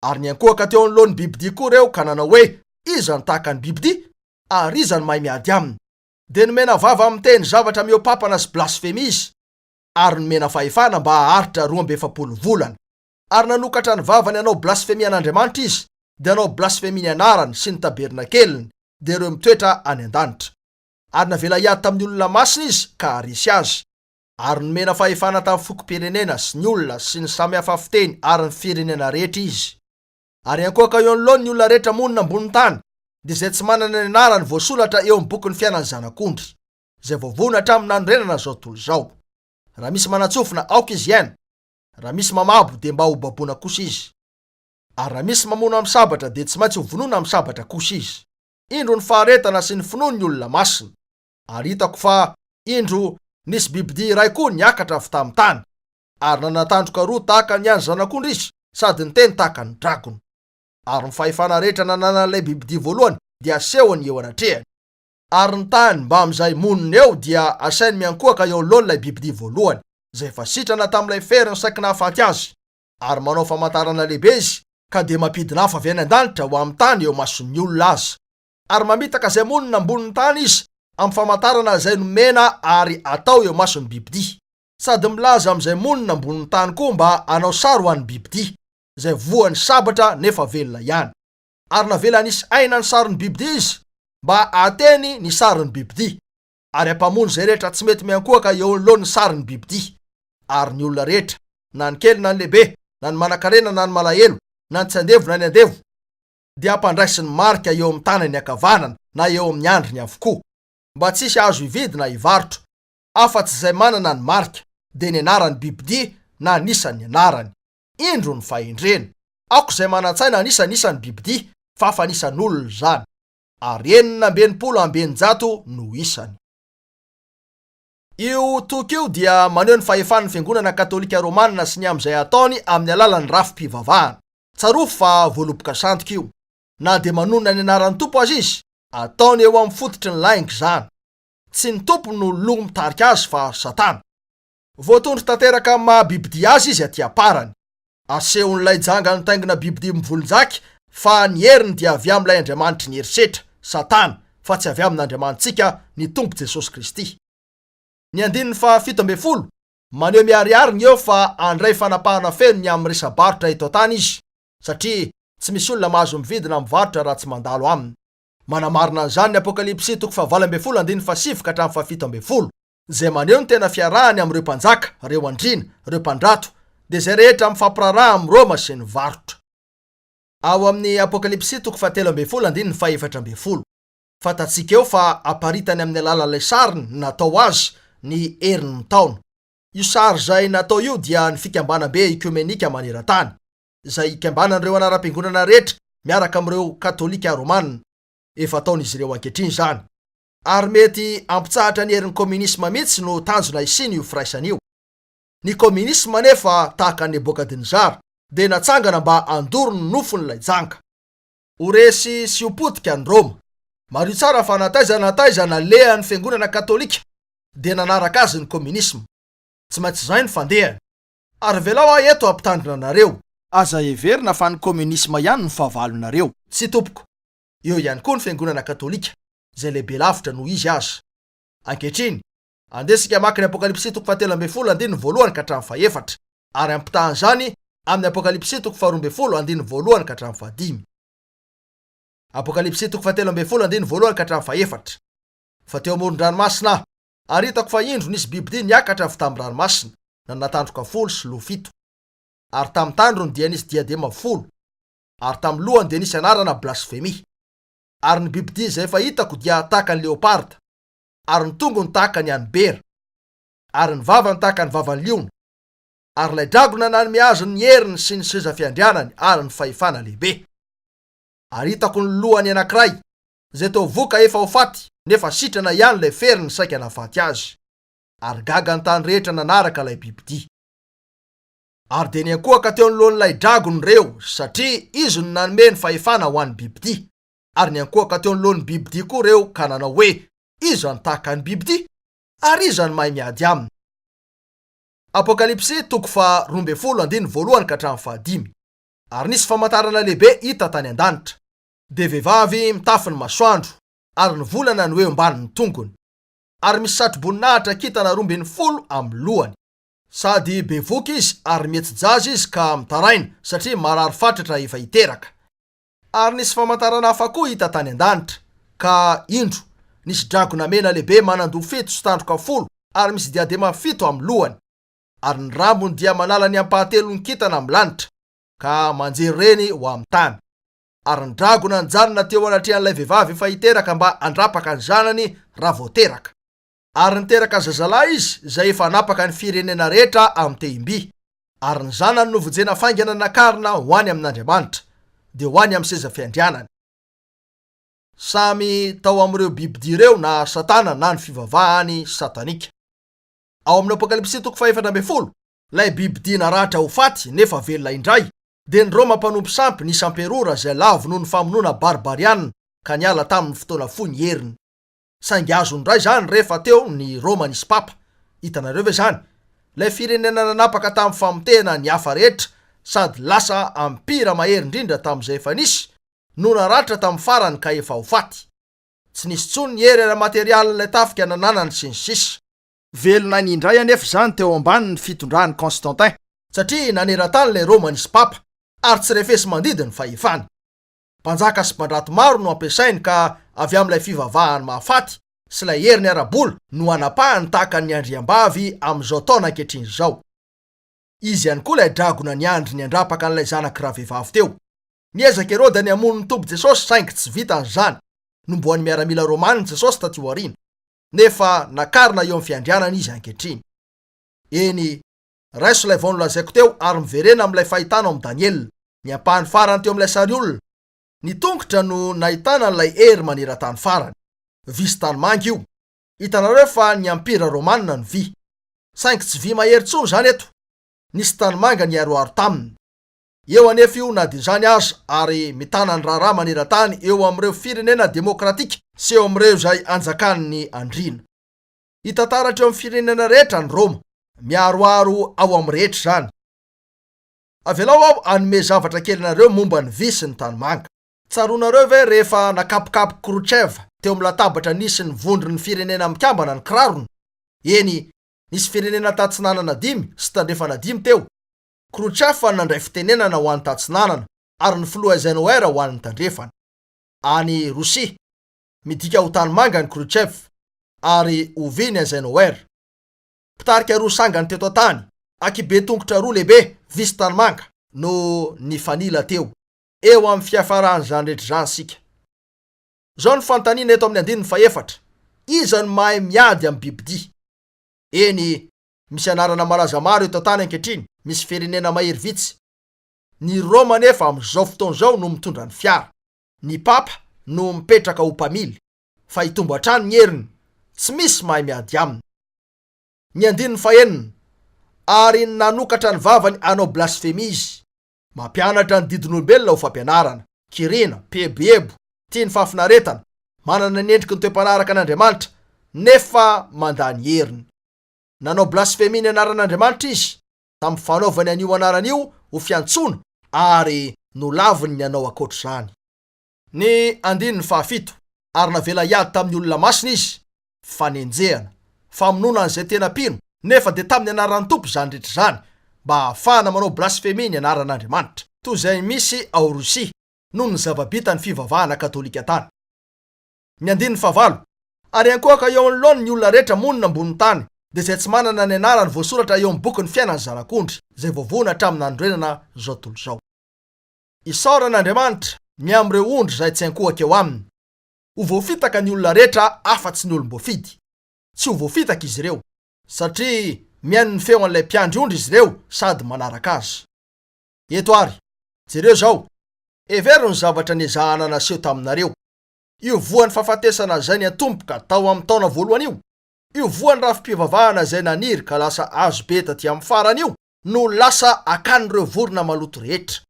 Ary niankohaka teo anoloan'ny bibidia koa ireo ka nanao hoe iza ny tahaka ny bibidia ary iza ny mahay miady aminy. Dia nomena vava amin'ny teny zavatra mihoapapana sy blasfemy izy, ary nomena fahefana mba haharitra 12 volana. Ary nanokatra ny vavany hanao blasfemy an'Andriamanitra izy, dia hanao blasfemy ny anarany sy ny tabernakeliny, dia ireo mitoetra any an-danitra. Ary navela hiady tamin'ny olona masina izy ka harisy azy. Ary nomena fahefana tamin'ny fokom-pirenena sy ny olona sy ny samihafa fiteny ary ny firenena rehetra izy. Ary ankohaka eo anoloany ny olona rehetra monina ambony tany, dia izay tsy manana ny anarany voasoratra eo amin'ny bokin'ny fiainan'ny zanak'ondry, izay voavona hatramin'ny nanorenana zao tontolo izao. Raha misy manatsofina aoka izy ihany, raha misy mamabo dia mba ho baboana kosa izy. Ary raha misy mamono amin'ny sabatra dia tsy maintsy ho vonoina amin'ny sabatra kosa izy. Indro ny faharetana sy ny finoan'ny olona masina. Ary hitako fa indro nisy bibidia iray koa niakatra avy tamin'ny tany, ary nanatandroka roa tahaka ny an'ny zanak'ondry izy, sady ny teny tahaka ny dragona. Ary ny fahefana rehetra nananan'ilay bibidia voalohany dia asehony eo anatrehany. Ary ny tany mba amin'izay monina eo dia asainy miankohaka eo anoloan'ilay bibidia voalohany, izay efa sitrana tamin'ilay feriny saiky nahafaty azy. Ary manao famantarana lehibe izy, ka dia mampidina hafa avy any an-danitra ho amin'ny tany eo mason'ny olona azy. Ary mamitaka izay monina ambonin'ny tany izy amin'ny famantarana izay nomena ary atao eo mason'ny bibidia. Sady milaza amin'izay monina ambonin'ny tany koa mba anao sary ho an'ny bibidia, izay voan'ny sabatra nefa velona ihany. Ary navela nisy aina ny sarin'ny bibidia izy, mba ateny ny sarin'ny bibidia, ary hampamono izay rehetra tsy mety miankohaka eo anoloan'ny sarin'ny bibidia. Ary ny olona rehetra, na ny kely na ny lehibe, na ny manan-karena na ny malahelo, na ny tsy andevo na ny andevo, dia hampandraisy ny marika eo amin'ny tanany ankavanana na eo amin'ny andriny avokoa, mba tsy hisy azo hividy na hivarotro afa-tsy izay manana ny marika, dia ny anaran'ny bibidia na anisan'ny anarany. Indro ny fahendrena. Aoko izay manan-tsaina anisan'ny bibidia, fa fa anisan'olona izany. Ary 960 no isany. Io toky io dia maneho ny fahefan'ny fiangonana katolika romanina sy ny amin'izay ataony amin'ny alalan'ny rafim-pivavahana. Tsaroa fa voaloboka sandoka io. Na dia manonona ny anaran'ny tompo azy izy, ataony eo amin'ny fototry ny lainga izany. Tsy ny tompo no loha mitarika azy fa Satana. Voatondro tanteraka amin'ny maha-bibidia azy izy aty aparany. Asehon'ilay janga nitaingina bibidia mivolonjaky fa ny heriny dia avy amin'ilay Andriamanitry ny herisetra, Satana, fa tsy avy amin'Andriamanitsika ny Tompo Jesosy Kristy. Ny 17 maneho miariariny eo fa andray fanapahana feno ny amin'ny resa-barotra eto tany izy, satria tsy misy olona mahazo mividina mivarotra raha tsy mandalo aminy. Manamarina an'izany ny Apokalipsy 20:7 ka hatramin'ny 17, izay maneho ny tena fiarahany amin'ireo mpanjaka, ireo andriana, ireo mpandrato, dia izay rehetra mifampiraraha amin'ny Roma sy ny varotra. Ao amin'ny Apokalipsy 13:14, fatatsika eo fa aparitany amin'ny alalan'ilay sariny natao azy ny herin'ny taona. Io sary izay natao io dia ny fikambanam-be ekumenika maneran-tany, izay ikambanan'ireo anaram-piangonana rehetra miaraka amin'ireo katolika romanina, efa taon'izy ireo ankehitriny izany. Ary mety ampitsahatra ny herin'ny komunisma mihitsy no tanjona isiny io firaisana io. Ny komunisma nefa tahaka ny Nebukadnezar dia natsangana mba andoro ny nofon'ilay janga. Horesy sy hopotika ny Roma. Mario tsara fa nataizana lehan'ny fiangonana katolika dia nanaraka azy ny komunisma. Tsy maintsy izay ny fandehany. Ary velao aho eto ampitandrina anareo. Aza heverina fa ny komunisma ihany ny fahavalonareo. Tsy tompoko. Eo ihany koa ny fiangonana katolika, izay lehibe lavitra noho izy azy. Ankehitriny, andesika maka ny Apokalipsy 13:1 ka hatramin'ny 4, ary ampitahan' izany amin'ny Apokalipsy 12:1 ka hatramin'ny 5. Apokalipsy 13:1 ka hatramin'ny 4. Fa teo amoron-dranomasina ary hitako fa indro nisy bibidia niakatra avy tamin'ny ranomasina, natandroka 10 sy loha 7. Ary tamin'ny tandrony dia nisy diadema 10, ary tamin'ny lohany dia nisy anarana blasfemy. Ary ny bibidia izay efa hitako dia tahaka ny leoparda, ary ny tongony tahaka ny anibera, ary ny vavany tahaka ny vavan'ny liona, ary ilay dragona nanome azy ny heriny sy ny seza fiandrianany ary ny fahefana lehibe. Ary hitako ny lohany anankiray, izay toa voka efa ho faty, nefa sitrana ihany ilay feriny saika nahafaty azy. ary gaga ny tany rehetra nanaraka ilay bibidia. Ary de niankohaka teo nolon'ilay dragony reo satria izy no nanome ny fahefana ho an'ny bibidia. Ary niankohaka teo nolon'ny bibidia koa reo ka nanao hoe iza ny tahaka ny bibidia ary iza ny mahay miady aminy. Apokalipsy 12:1-5. Ary nisy famantarana lehibe hita tany an-danitra. De vehivavy mitafy ny masoandro ary ny volana no eo ambany ny tongony. Ary misy satro-boninahitra kintana 12 amin'ny lohany. Sady bevoka izy ary mihetsi-jaza izy ka mitaraina satria marary fatratra efa hiteraka. Ary nisy famantarana hafa koa hita tany an-danitra. Ka indro nisy dragona mena lehibe manandoha 7 sy tandroka 10 ary misy diadema 7 amin'ny lohany. Ary ny rambony dia manala ny ampahatelony kintana amin'ny lanitra ka manjery reny ho amin'ny tany. Ary ny dragona nijanona teo anatrehan'ilay vehivavy efa hiteraka mba andrapaka ny zanany raha voateraka. Ary niteraka zazalahy izy izay efa napaka ny firenena rehetra amin'ny tehim-by. Ary ny zanany novojena faingana nakarina ho any amin'Andriamanitra de ho any amin'ny seza fiandrianany. Samy tao amin'ireo bibidia ireo na satana na ny fivavahany satanika. Ao amin'ny Apokalipsy 4:40, lay bibidia naratra ho faty nefa velona indray. De ny Roma mpanompo sampy nisy amperora izay lavo noho ny famonoana barbarianina ka niala tamin'ny fotoana fohy ny heriny. Saingy azo ndray zany rehefa teo ny Roma nisy papa. Hitanareo ve zany? Lay firenena nanapaka tamin'ny famotehana ny hafa rehetra sady lasa ampira mahery indrindra tamin'izay efa nisy no naratra tamin'ny farany ka efa ho faty. Tsy nisy tsony ny hery materialin'ilay tafika nananany sy ny sisa. Velona ny indray anefa zany teo ambany ny fitondrany Constantin satria naneran-tany ilay Roma nisy papa ary tsy refesy mandidy ny fahefany. Mpanjaka sy mpandrato maro no ampiasainy ka avy amin'ilay fivavahany mahafaty sy ilay heriny arabola no anapahany tahaka ny andriambavy amin'izao taona ankehitriny izao. Izy ihany koa ilay dragona niandry ny andrapaka an'ilay zanak'i vehivavy teo. Niezaka Herode ny hamono ny Tompo Jesosy saingy tsy vitan'izany. Nomboan'ny miaramila Romaniny Jesosy taty aoriana. Nefa nakarina eo amin'ny fiandrianana izy ankehitriny. Eny, raiso ilay vao nolazaiko teo ary miverena amin'ilay fahitana amin'ny Daniel. Ny ampahany farany teo amin'ilay sary olona. Ny tongotra no nahitana n'ilay hery maneran-tany farany. Visy tanimanga io. Hitanareo fa ny ampira Romanina ny vy. Saingy tsy vy mahery tsony zany eto. Nisy tanimanga niaroaro taminy. Eo anefa io na dia zany aza ary mitana ny raharaha maneran-tany eo amin'ireo firenena demokratika sy eo amin'ireo izay anjakan'ny andriana. Hitantaratra eo amin'ny firenena rehetra ny Roma, miaroaro ao amin'ny rehetra zany. Avelao aho anome zavatra kelinareo momba ny visy ny tanimanga. Tsaronareo ve rehefa nakapokapoky Khrushchev teo amin'ny latabatra nisy ny vondron'ny firenena mikambana ny kirarony? Eny, nisy firenena tatsinanana 5 sy tandrefana 5 teo. Khrushchev nandray fitenenana ho an'ny tatsinanana ary ny filoha Eisenhower ho an'ny tandrefana. Any Rosia, midika ho tanimanga ny Khrushchev ary ovy ny Eisenhower. Pitarika roa sangany teto an-tany, akibe tongotra roa lehibe, visy tanimanga no nifanila teo. Eo amin'ny fiafarany zany rehetra zany sika. Zao ny fanontaniana eto amin'ny 14. Iza ny mahay miady amin'ny bibidia? Eny, misy anarana malaza maro eto an-tany ankehitriny, misy firenena mahery vitsy. Ny Roma nefa amin'izao fotoana izao no mitondra ny fiara. Ny papa no mipetraka ho mpamily. Fa hitombo hatrany ny heriny, tsy misy mahay miady aminy. Ny 19. Ary nanokatra ny vavany anao blasfemy izy. Mampianatra ny didin'olombelona ho fampianarana, kirina, pebebo, tia ny fahafinaretana, manana ny endriky ny toe-panaraka an'Andriamanitra, nefa mandany heriny. Nanao blasfemy ny anaran'Andriamanitra izy, tamin'ny fanaovany an'io anaran'io ho fiantsona ary nolaviny ny anao akoatr'izany. Ny 17. Ary navela hiady tamin'ny olona masina izy, fanenjehana, famonona an'izay tena pino, nefa de tamin'ny anaran'ny Tompo zany rehetra zany, mba ahafahana manao blasfemy ny anaran'Andriamanitra. Toy izay misy ao Rosia noho ny zava-bita ny fivavahana katolika tany. Ny 18. Ary ankohaka eo anoloany ny olona rehetra monina ambony tany, de izay tsy manana ny anarany voasoratra eo amin'ny boky ny fiainan'ny zanak'ondry, izay voavoana hatramin'ny androenana zao tontolo izao. Isaoran'Andriamanitra miam'ireo ondry izay tsy ankohaka eo aminy. Ho voafitaka ny olona rehetra afa-tsy ny olom-boafidy. Tsy ho voafitaka izy ireo, satria mihaino ny feo an'ilay mpiandry ondry izy ireo sady manaraka azy. Eto ary, jereo zao, every ny zavatra niezahana naseho taminareo. Io voan'ny fahafatesana izay ny antomboka tao amin'ny taona voalohany io, Io voany rafi-pivavahana izay naniry ka lasa azo be taty amin'ny farany io no lasa akan'ireo vorona maloto rehetra.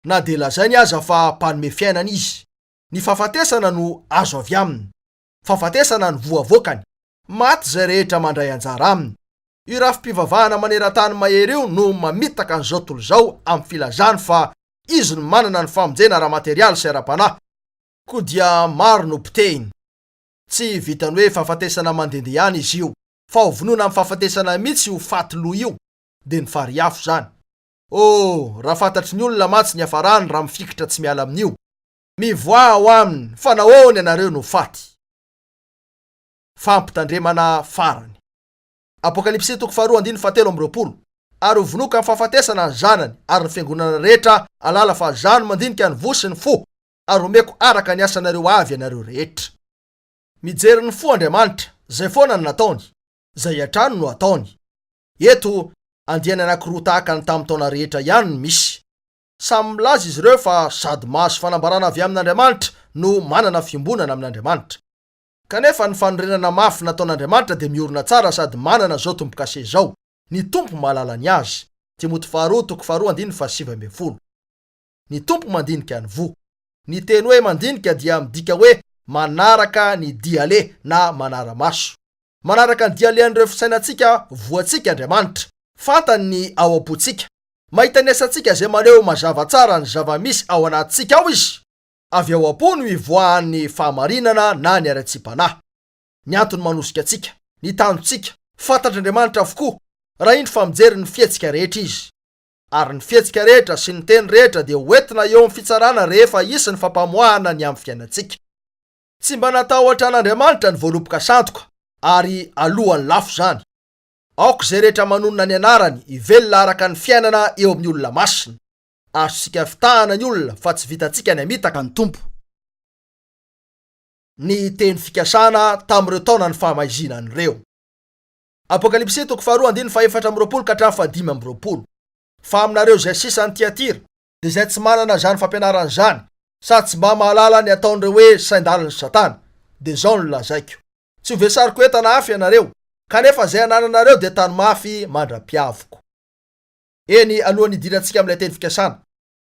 Na de lazainy aza fa mpanome fiainana izy. Ny fahafatesana no azo avy aminy. Fahafatesana ny voavoakany. Maty zay rehetra mandray anjara aminy. Io rafi-pivavahana maneran-tany mahery io no mamitaka an'izao tontolo izao amin'ny filazany fa izy no manana ny famonjena ara-materialy sy ara-panahy. Koa dia maro no pitehiny. Tsy vitany hoe fahafatesana mandehandeha ihany izy io, fa ho vonoina amin'ny fahafatesana mihitsy io faty-loha io, de ny fariafo zany. Raha fantatry ny olona matsy ny hafarany raha mifikitra tsy miala amin'io. Mivoa ao aminy fa nahoany ianareo no faty. Fampitandremana farany. Apokalipsy 2:7-20. Ary ho vonoka amin'ny fahafatesana ny zanany, ary ny fiangonana rehetra alala fa zano mandinika ny vo sy ny fo, ary omeko araka ny asanareo avy ianareo rehetra. Mijery ny fo Andriamanitra, zay foana ny nataony, zay hatrany no ataony. Eto, andiany anankiroa tahaka ny tamin'ny taona rehetra ihany no misy. Samy milaza izy ireo fa sady mahazo fanambarana avy amin'Andriamanitra no manana fiombonana amin'Andriamanitra. Kanefa ny fanorenana mafy nataon'Andriamanitra de miorina tsara sady manana zao tompo-kase zao. Ny tompo mahalala ny azy. Timoty 2:2-7. Ny tompo mandinika ny vo. Ny teny hoe mandinika dia midika hoe manaraka ny diale na manara-maso. Manaraka ny dialean'ireo fisainantsika voantsika Andriamanitra. Fantany ny ao am-pontsika. Mahita ny asantsika zay maneho mazava tsara ny zava-misy ao anatintsika ao izy. Avy ao am-po no ivoahan'ny fahamarinana na ny ara-tsi-panahy. Ny antony manosika antsika, ny tanjontsika, fantatr'Andriamanitra avokoa, raha indro fa mijery ny fihetsika rehetra izy. Ary ny fihetsika rehetra sy ny teny rehetra dia hoentina eo amin'ny fitsarana rehefa isy ny fampamoahana ny amin'ny fiainantsika. Tsy mba natahotra an'Andriamanitra ny voaloboka sandoka, ary alohan'ny lafo zany. Aoka zay rehetra manonona ny anarany ivelona araka ny fiainana eo amin'ny olona masina. Azosika fitahana ny olona fa tsy vitantsika ny amitaka ny tompo. Ny teny fikasana tamin'ireo taona ny fahamaizinan'ireo. Apokalipsy 2:4-5. Fa aminareo zay sisa ny Tiatira, de zay tsy manana zany fampianarana zany, sady tsy mba mahalala ny ataon'ireo hoe saindalin'ny Satana, de zao no lazaiko. Tsy ho vesariko hoe tana afy ianareo, kanefa zay anananareo de tany mafy mandra-piavoko. Eny alohan'ny idirantsika amin'ilay teny fikasana.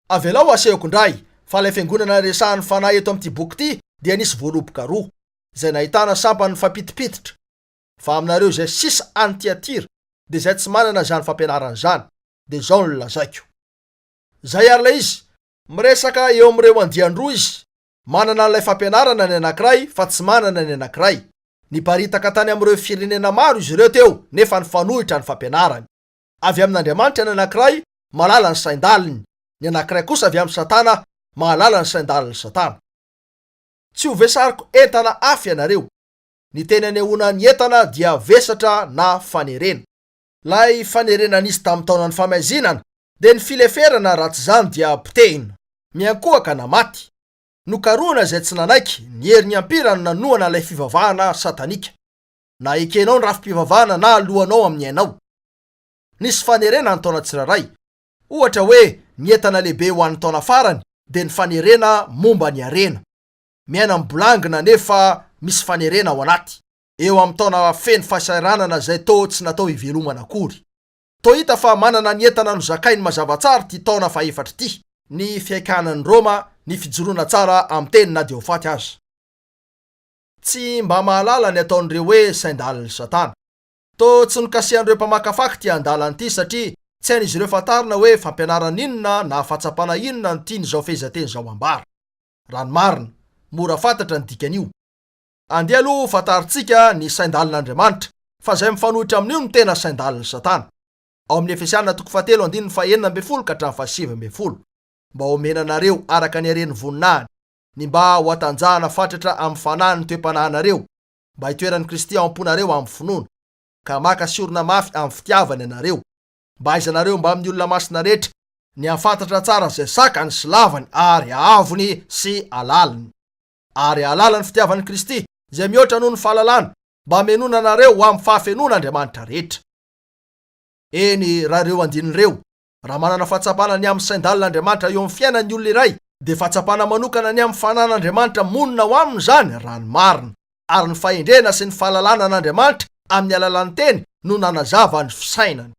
Avelao asehoko indray, fa ilay fiangonana resahan'ny fanahy eto amin'ity boky ity dia nisy voaloboka roa, zay nahitana sampany fampitipititra. Fa aminareo zay sisa any Tiatira, de zay tsy manana zany fampianarana zany, de zao no lazaiko. Zay ary ilay izy, miresaka eo amin'ireo andian-droa izy, manana an'ilay fampianarana ny anankiray fa tsy manana ny anankiray. Niparitaka tany amin'ireo firenena maro izy ireo teo, nefa nifanohitra ny fampianarany. Avy amin'Andriamanitra ny anankiray, mahalala ny saindaliny, ny anankiray kosa avy amin'ny Satana, mahalala ny saindalin'ny Satana. Tsy ho vesariko entana afy ianareo. Ny tena anehoana ny entana dia vesatra na fanerena. Lay fanerena nisy tamin'ny taonan'ny famaizinana, de ny fileferana ratsy zany dia pitehina, miankohaka na maty. Nokaroana zay tsy nanaiky, ny herin'ny ampira no nanohana ilay fivavahana satanika. Na ekenao ny rafi-pivavahana na alohanao amin'ny ainao. Nisy fanerena ny taona tsiraray. Ohatra hoe ny entana lehibe ho an'ny taona farany, de ny fanerena momba ny arena. Miaina mibolangina nefa misy fanerena ao anaty. Eo amin'ny taona feno fahasahiranana zay tsy natao ivelomana akory. Hita fa manana ny entana no zakainy mazava tsara ty taona faefatra ty. Ny fiaikanan'ny Roma, ny fijoroana tsara amin'ny teny na dia ho faty aza. Tsy mba mahalala ny ataon'ireo hoe saindalin'ny Satana. Tsy nokasihan'ireo mpamakafaky ty andalany ty satria tsy hain'izy ireo fantarina hoe fampianarana inona na fahatsapana inona no tian'izao fehezanteny zao ambara. Raha ny marina, mora fantatra ny dikan'io. Andeha aloha fantaritsika ny saindalin'Andriamanitra, fa zay mifanohitra amin'io no tena saindalin'ny Satana. Ao amin'ny Efesianina 4:9-7. Mba omenanareo araka ny haren'ny voninahiny, ny mba ho atanjahana fatratra amin'ny fanahy ny toe-panahinareo, mba hitoeran'ny Kristy ao am-ponareo amin'ny finoana, ka maka siorina mafy amin'ny fitiavany ianareo, mba aizanareo mba amin'ny olona masina rehetra, ny afantatra tsara zay sakany sy lavany ary ahavony sy alalany. Ary alalany fitiavan'ny Kristy, zay mihoatra noho ny fahalalana, mba menona anareo ho amin'ny fahafenon'Andriamanitra rehetra. Eny raha reo andinireo, raha manana fahatsapana ny amin'ny saindalin'Andriamanitra eo amin'ny fiainan'ny olona iray, de fahatsapana manokana ny amin'ny fanan'Andriamanitra monina ho aminy zany raha ny marina, ary ny fahendrena sy ny fahalalana an'Andriamanitra amin'ny alalan'ny teny no nanazava ny fisainany.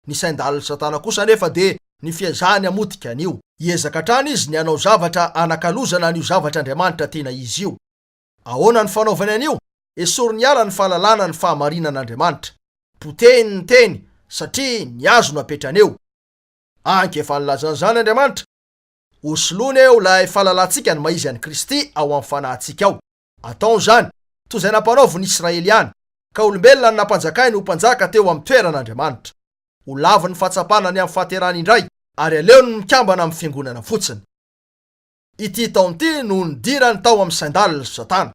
Ny saindaly Satana kosa nefa de ny fiezahany amotika an'io. Iezaka hatrany izy ny anao zavatra anakalozana an'io zavatra Andriamanitra tiana izy io. Ahoana ny fanaovany an'io? Esoriny ala ny fahalalana ny fahamarinan'Andriamanitra. Potehiny ny teny satria ny azo no apetrany eo. Anky efa nilazan'izany Andriamanitra. Hosolony eo ilay fahalalantsika ny maizy an'i Kristy ao amin'ny fanahintsika ao. Ataony zany toy izay nampanaovy ny Israeliany, ka olombelona ny nampanjakainy ho mpanjaka teo amin'ny toeran'Andriamanitra. Ho lava ny fahatsapana ny amin'ny fahaterany indray, ary aleony ny mikambana amin'ny fiangonana fotsiny. Ity taon'ity no nidirany tao amin'ny saindaly Satana,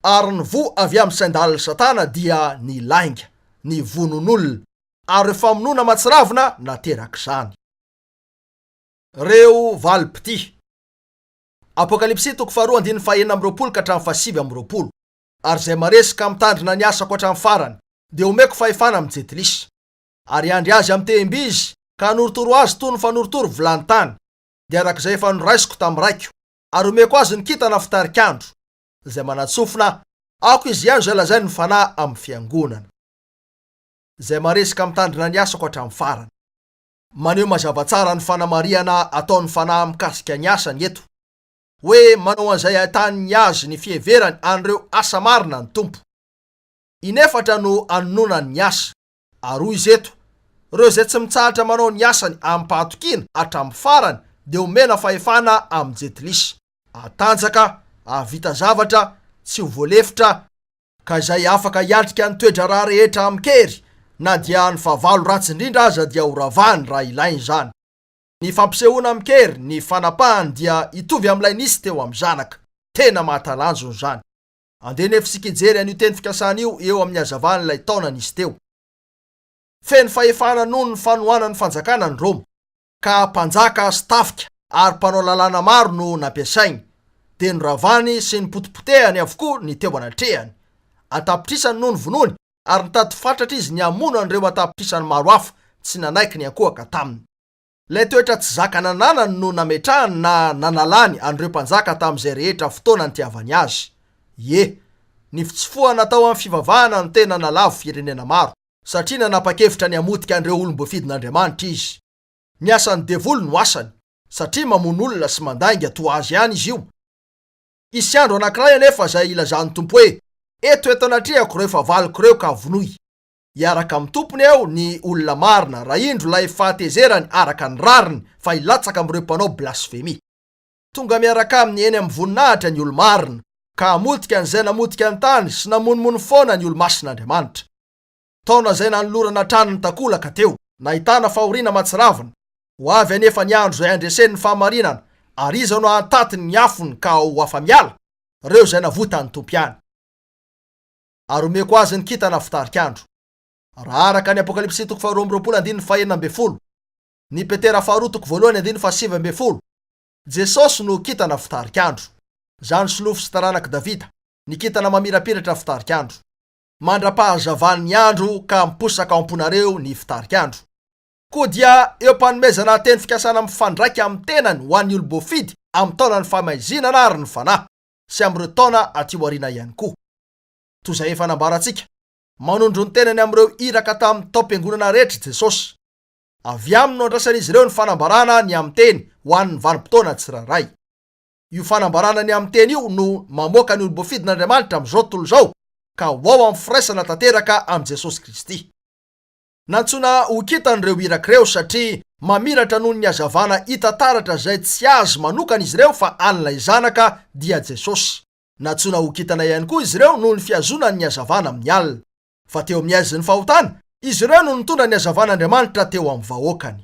ary ny vo avy amin'ny saindaly Satana dia ny lainga, ny vonon'olona, ary famonoana matsiravina naterak'izany. Reo valipity. Apokalipsy 2:2-20 ary zay maresika mitandrina ny asako hatramin'ny farany, de omeko fahefana amin'ny Jetlisy, ary andry azy amin'ny tehimby izy, ka hanorotoro azy toy ny fanorotoro vilany-tany, de arak'izay efa noraisiko tamin'ny raiko, ary omeko azy ny kintana fitarikandro, zay manatsofina ako izy ihany zay lazainy ny fanahy amin'ny fiangonana. Zay maresika mitandrina ny asako hatramin'ny farany. Maneho mazava tsara ny fanamariana ataon'ny fanahy mikasika ny asany eto, hoe manao an'izay ahitany azy ny fieverany an'ireo asa marina ny tompo. Inefatra no anononany ny asa, ary hoy izy eto, reo zay tsy mitsahatra manao ny asany amin'ny pahatokina hatramin'ny farany de omena fahefana amin'ny Jetlisy, atanjaka, avita zavatra, tsy ho voalefitra, ka izay afaka hiatrika ny toedra raha rehetra amin'ny kery, na dia ny fahavalo ratsy indrindra aza dia horavany raha ilainy zany. Ny fampisehoana amin'ny kery, ny fanapahany dia hitovy amin'ilay nisy teo amin'ny zanaka. Tena mahatalanjona zany. Andeha sika hijery an'io teny fikasana io eo amin'ny hazavan'ilay taona nisy teo. Feno fahefana noho ny fanohana ny fanjakana ny Roma, ka mpanjaka sy tafika ary mpanao lalàna maro no nampiasainy, de noravany sy ny potipotehany avokoa ny teo anatrehany. Atapitrisany noho ny vonony, ary nitady fatratra izy ny hamono an'ireo atapitrisany maro hafa tsy nanaiky ny akohaka taminy. Lay toetra tsy zakanananany no nametrahany na nanalany an'ireo mpanjaka tamin'izay rehetra fotoana nitiavany azy. Ye, ny fitsofohana natao amin'ny fivavahana no tena nalavo firenena maro, satria nanapa-kevitra ny hamotika an'ireo olom-boafidin'Andriamanitra izy. Ny asan'ny devoly no asany, satria mamono olona sy mandainga toa azy ihany izy io. Isy andro anankiray anefa izay ilazan'ny tompo hoe, eto anatrehako reo favaliko reo ka vonoy. Iaraka amin'ny tompony eo ny olona marina, raha indro lay fahatezerany araka ny rariny fa hilatsaka amin'ireo mpanao blasfemi. Tonga miaraka amin'ny eny amin'ny voninahitra ny olo-marina, ka hamotika an'izay namotika ny tany sy namonomono foana ny olo-mason'Andriamanitra. Taona zay nanolorana tranony takolaka teo, nahitana fahoriana matsiravina. Ho avy anefa ny andro zay andresen'ny fahamarinana, ary iza no hatatiny ny afony ka ho afa-miala, reo zay navota ny tompo ihany. Ary omeko azy ny kintana fitarikandro. Raha araka ny Apokalipsy 2:20-20, ny Petera 2:1-7, Jesosy no kintana fitarikandro. Zany solofo sy taranaky Davida, ny kintana mamirapiratra fitarikandro. Mandra-pahazavany ny andro ka miposaka ao am-ponareo ny fitarikandro. Koa dia eo panomezana teny fikasana mifandraika amin'ny tenany ho an'ny olo-boafidy amin'ny taonany famaizinana ary ny fanahy, sy amin'ireo taona aty aoriana ihany koa. Toy izay efa nambarantsika, manondro ny tenany amin'ireo iraka tamin'ny taom-piangonana rehetra Jesosy. Avy aminy no andrasan'izy ireo ny fanambarana ny amin'ny teny ho an'ny vanim-potoana tsirairay. Io fanambarana ny amin'ny teny io no mamoaka ny olo-boafidin'Andriamanitra amin'izao tontolo izao, ka ho ao amin'ny firaisana tanteraka amin'ny Jesosy Kristy. Nantsona ho kitan'ireo irak'ireo satria mamiratra noho ny hazavana hita taratra izay tsy azo manokana izy ireo fa an'ilay zanaka dia Jesosy. Nantsona ho kitana ihany koa izy ireo noho ny fiazonany hazavana amin'ny alina. Fa teo amin'ny aiziny fahotana, izy ireo no nitondra ny hazavan'Andriamanitra teo amin'ny vahoakany.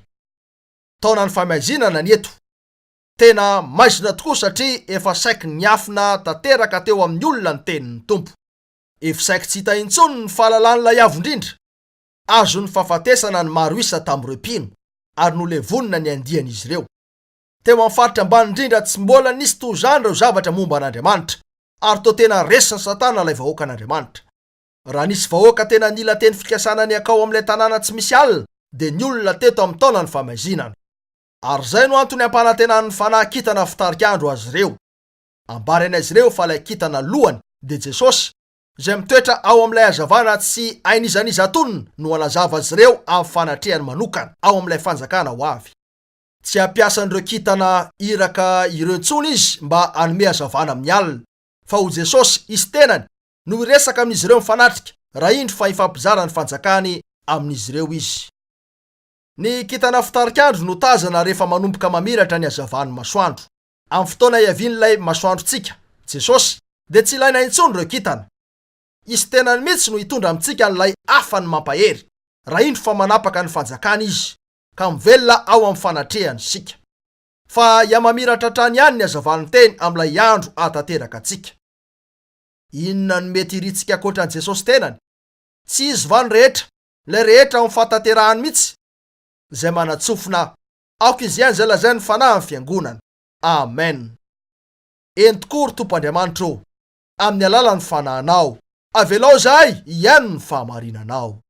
Taona ny famaizinana ny eto. Tena maizina tokoa satria efa saiky niafina tanteraka teo amin'ny olona ny tenin'ny tompo. Efa saiky tsy hita intsony ny fahalalàn'ilay avo indrindra. Azo ny fahafatesana ny maro isa tamin'ireo mpino, ary nolevonina ny andian'izy ireo. Teo amin'ny faritra ambany indrindra tsy mbola nisy toy izany ireo zavatra momba an'Andriamanitra, ary toa tena resiny Satana ilay vahoakan'Andriamanitra. Raha nisy vahoaka tena nila teny fikasana ny akao amin'ilay tanàna tsy misy alina, de ny olona teto amin'ny taona ny famaizinana. Ary zay no antony ampanantenan'ny fanahy kitana fitarikandro azy ireo. Ambary an'izy ireo fa ilay kitana lohany de Jesosy, Zay mitoetra ao amin'ilay hazavana tsy ainizanizatony no alazava azy ireo amin'ny fanatrehany manokana ao amin'ilay fanjakana ho avy. Tsy ampiasan'ireo kintana iraka ireo intsony izy mba anome hazavana amin'ny alina, fa ho Jesosy izy tenany no iresaka amin'izy ireo mifanatrika raha indro fa hifampizara ny fanjakany amin'izy ireo izy. Ny kintana fitarikandro no tazana rehefa manomboka mamiratra ny hazavan'ny masoandro. Amin'ny fotoana iavian'ilay masoandrontsika, Jesosy dia tsy ilaina intsony ireo kintana. Izy tenany mihitsy no hitondra amintsika n'ilay afany mampahery, raha indro fa manapaka ny fanjakany izy, ka mivelona ao amin'ny fanatrehany sika. Fa mamiratra hatrany ihany ny hazavan'ny teny amin'ilay andro ahatanteraka antsika. Inona no mety iritsika ankoatran'i Jesosy tenany? Tsy izy va ny rehetra, ilay rehetra ao amin'ny fahatanterahany mihitsy, izay manatsofina aoka izy ihany izay lazainy fanahy amin'ny fiangonana. Amen. Eny tokoa ry Tompoandriamanitra, amin'ny alalan'ny fanahinao, avelao zahay ihany ny fahamarinanao.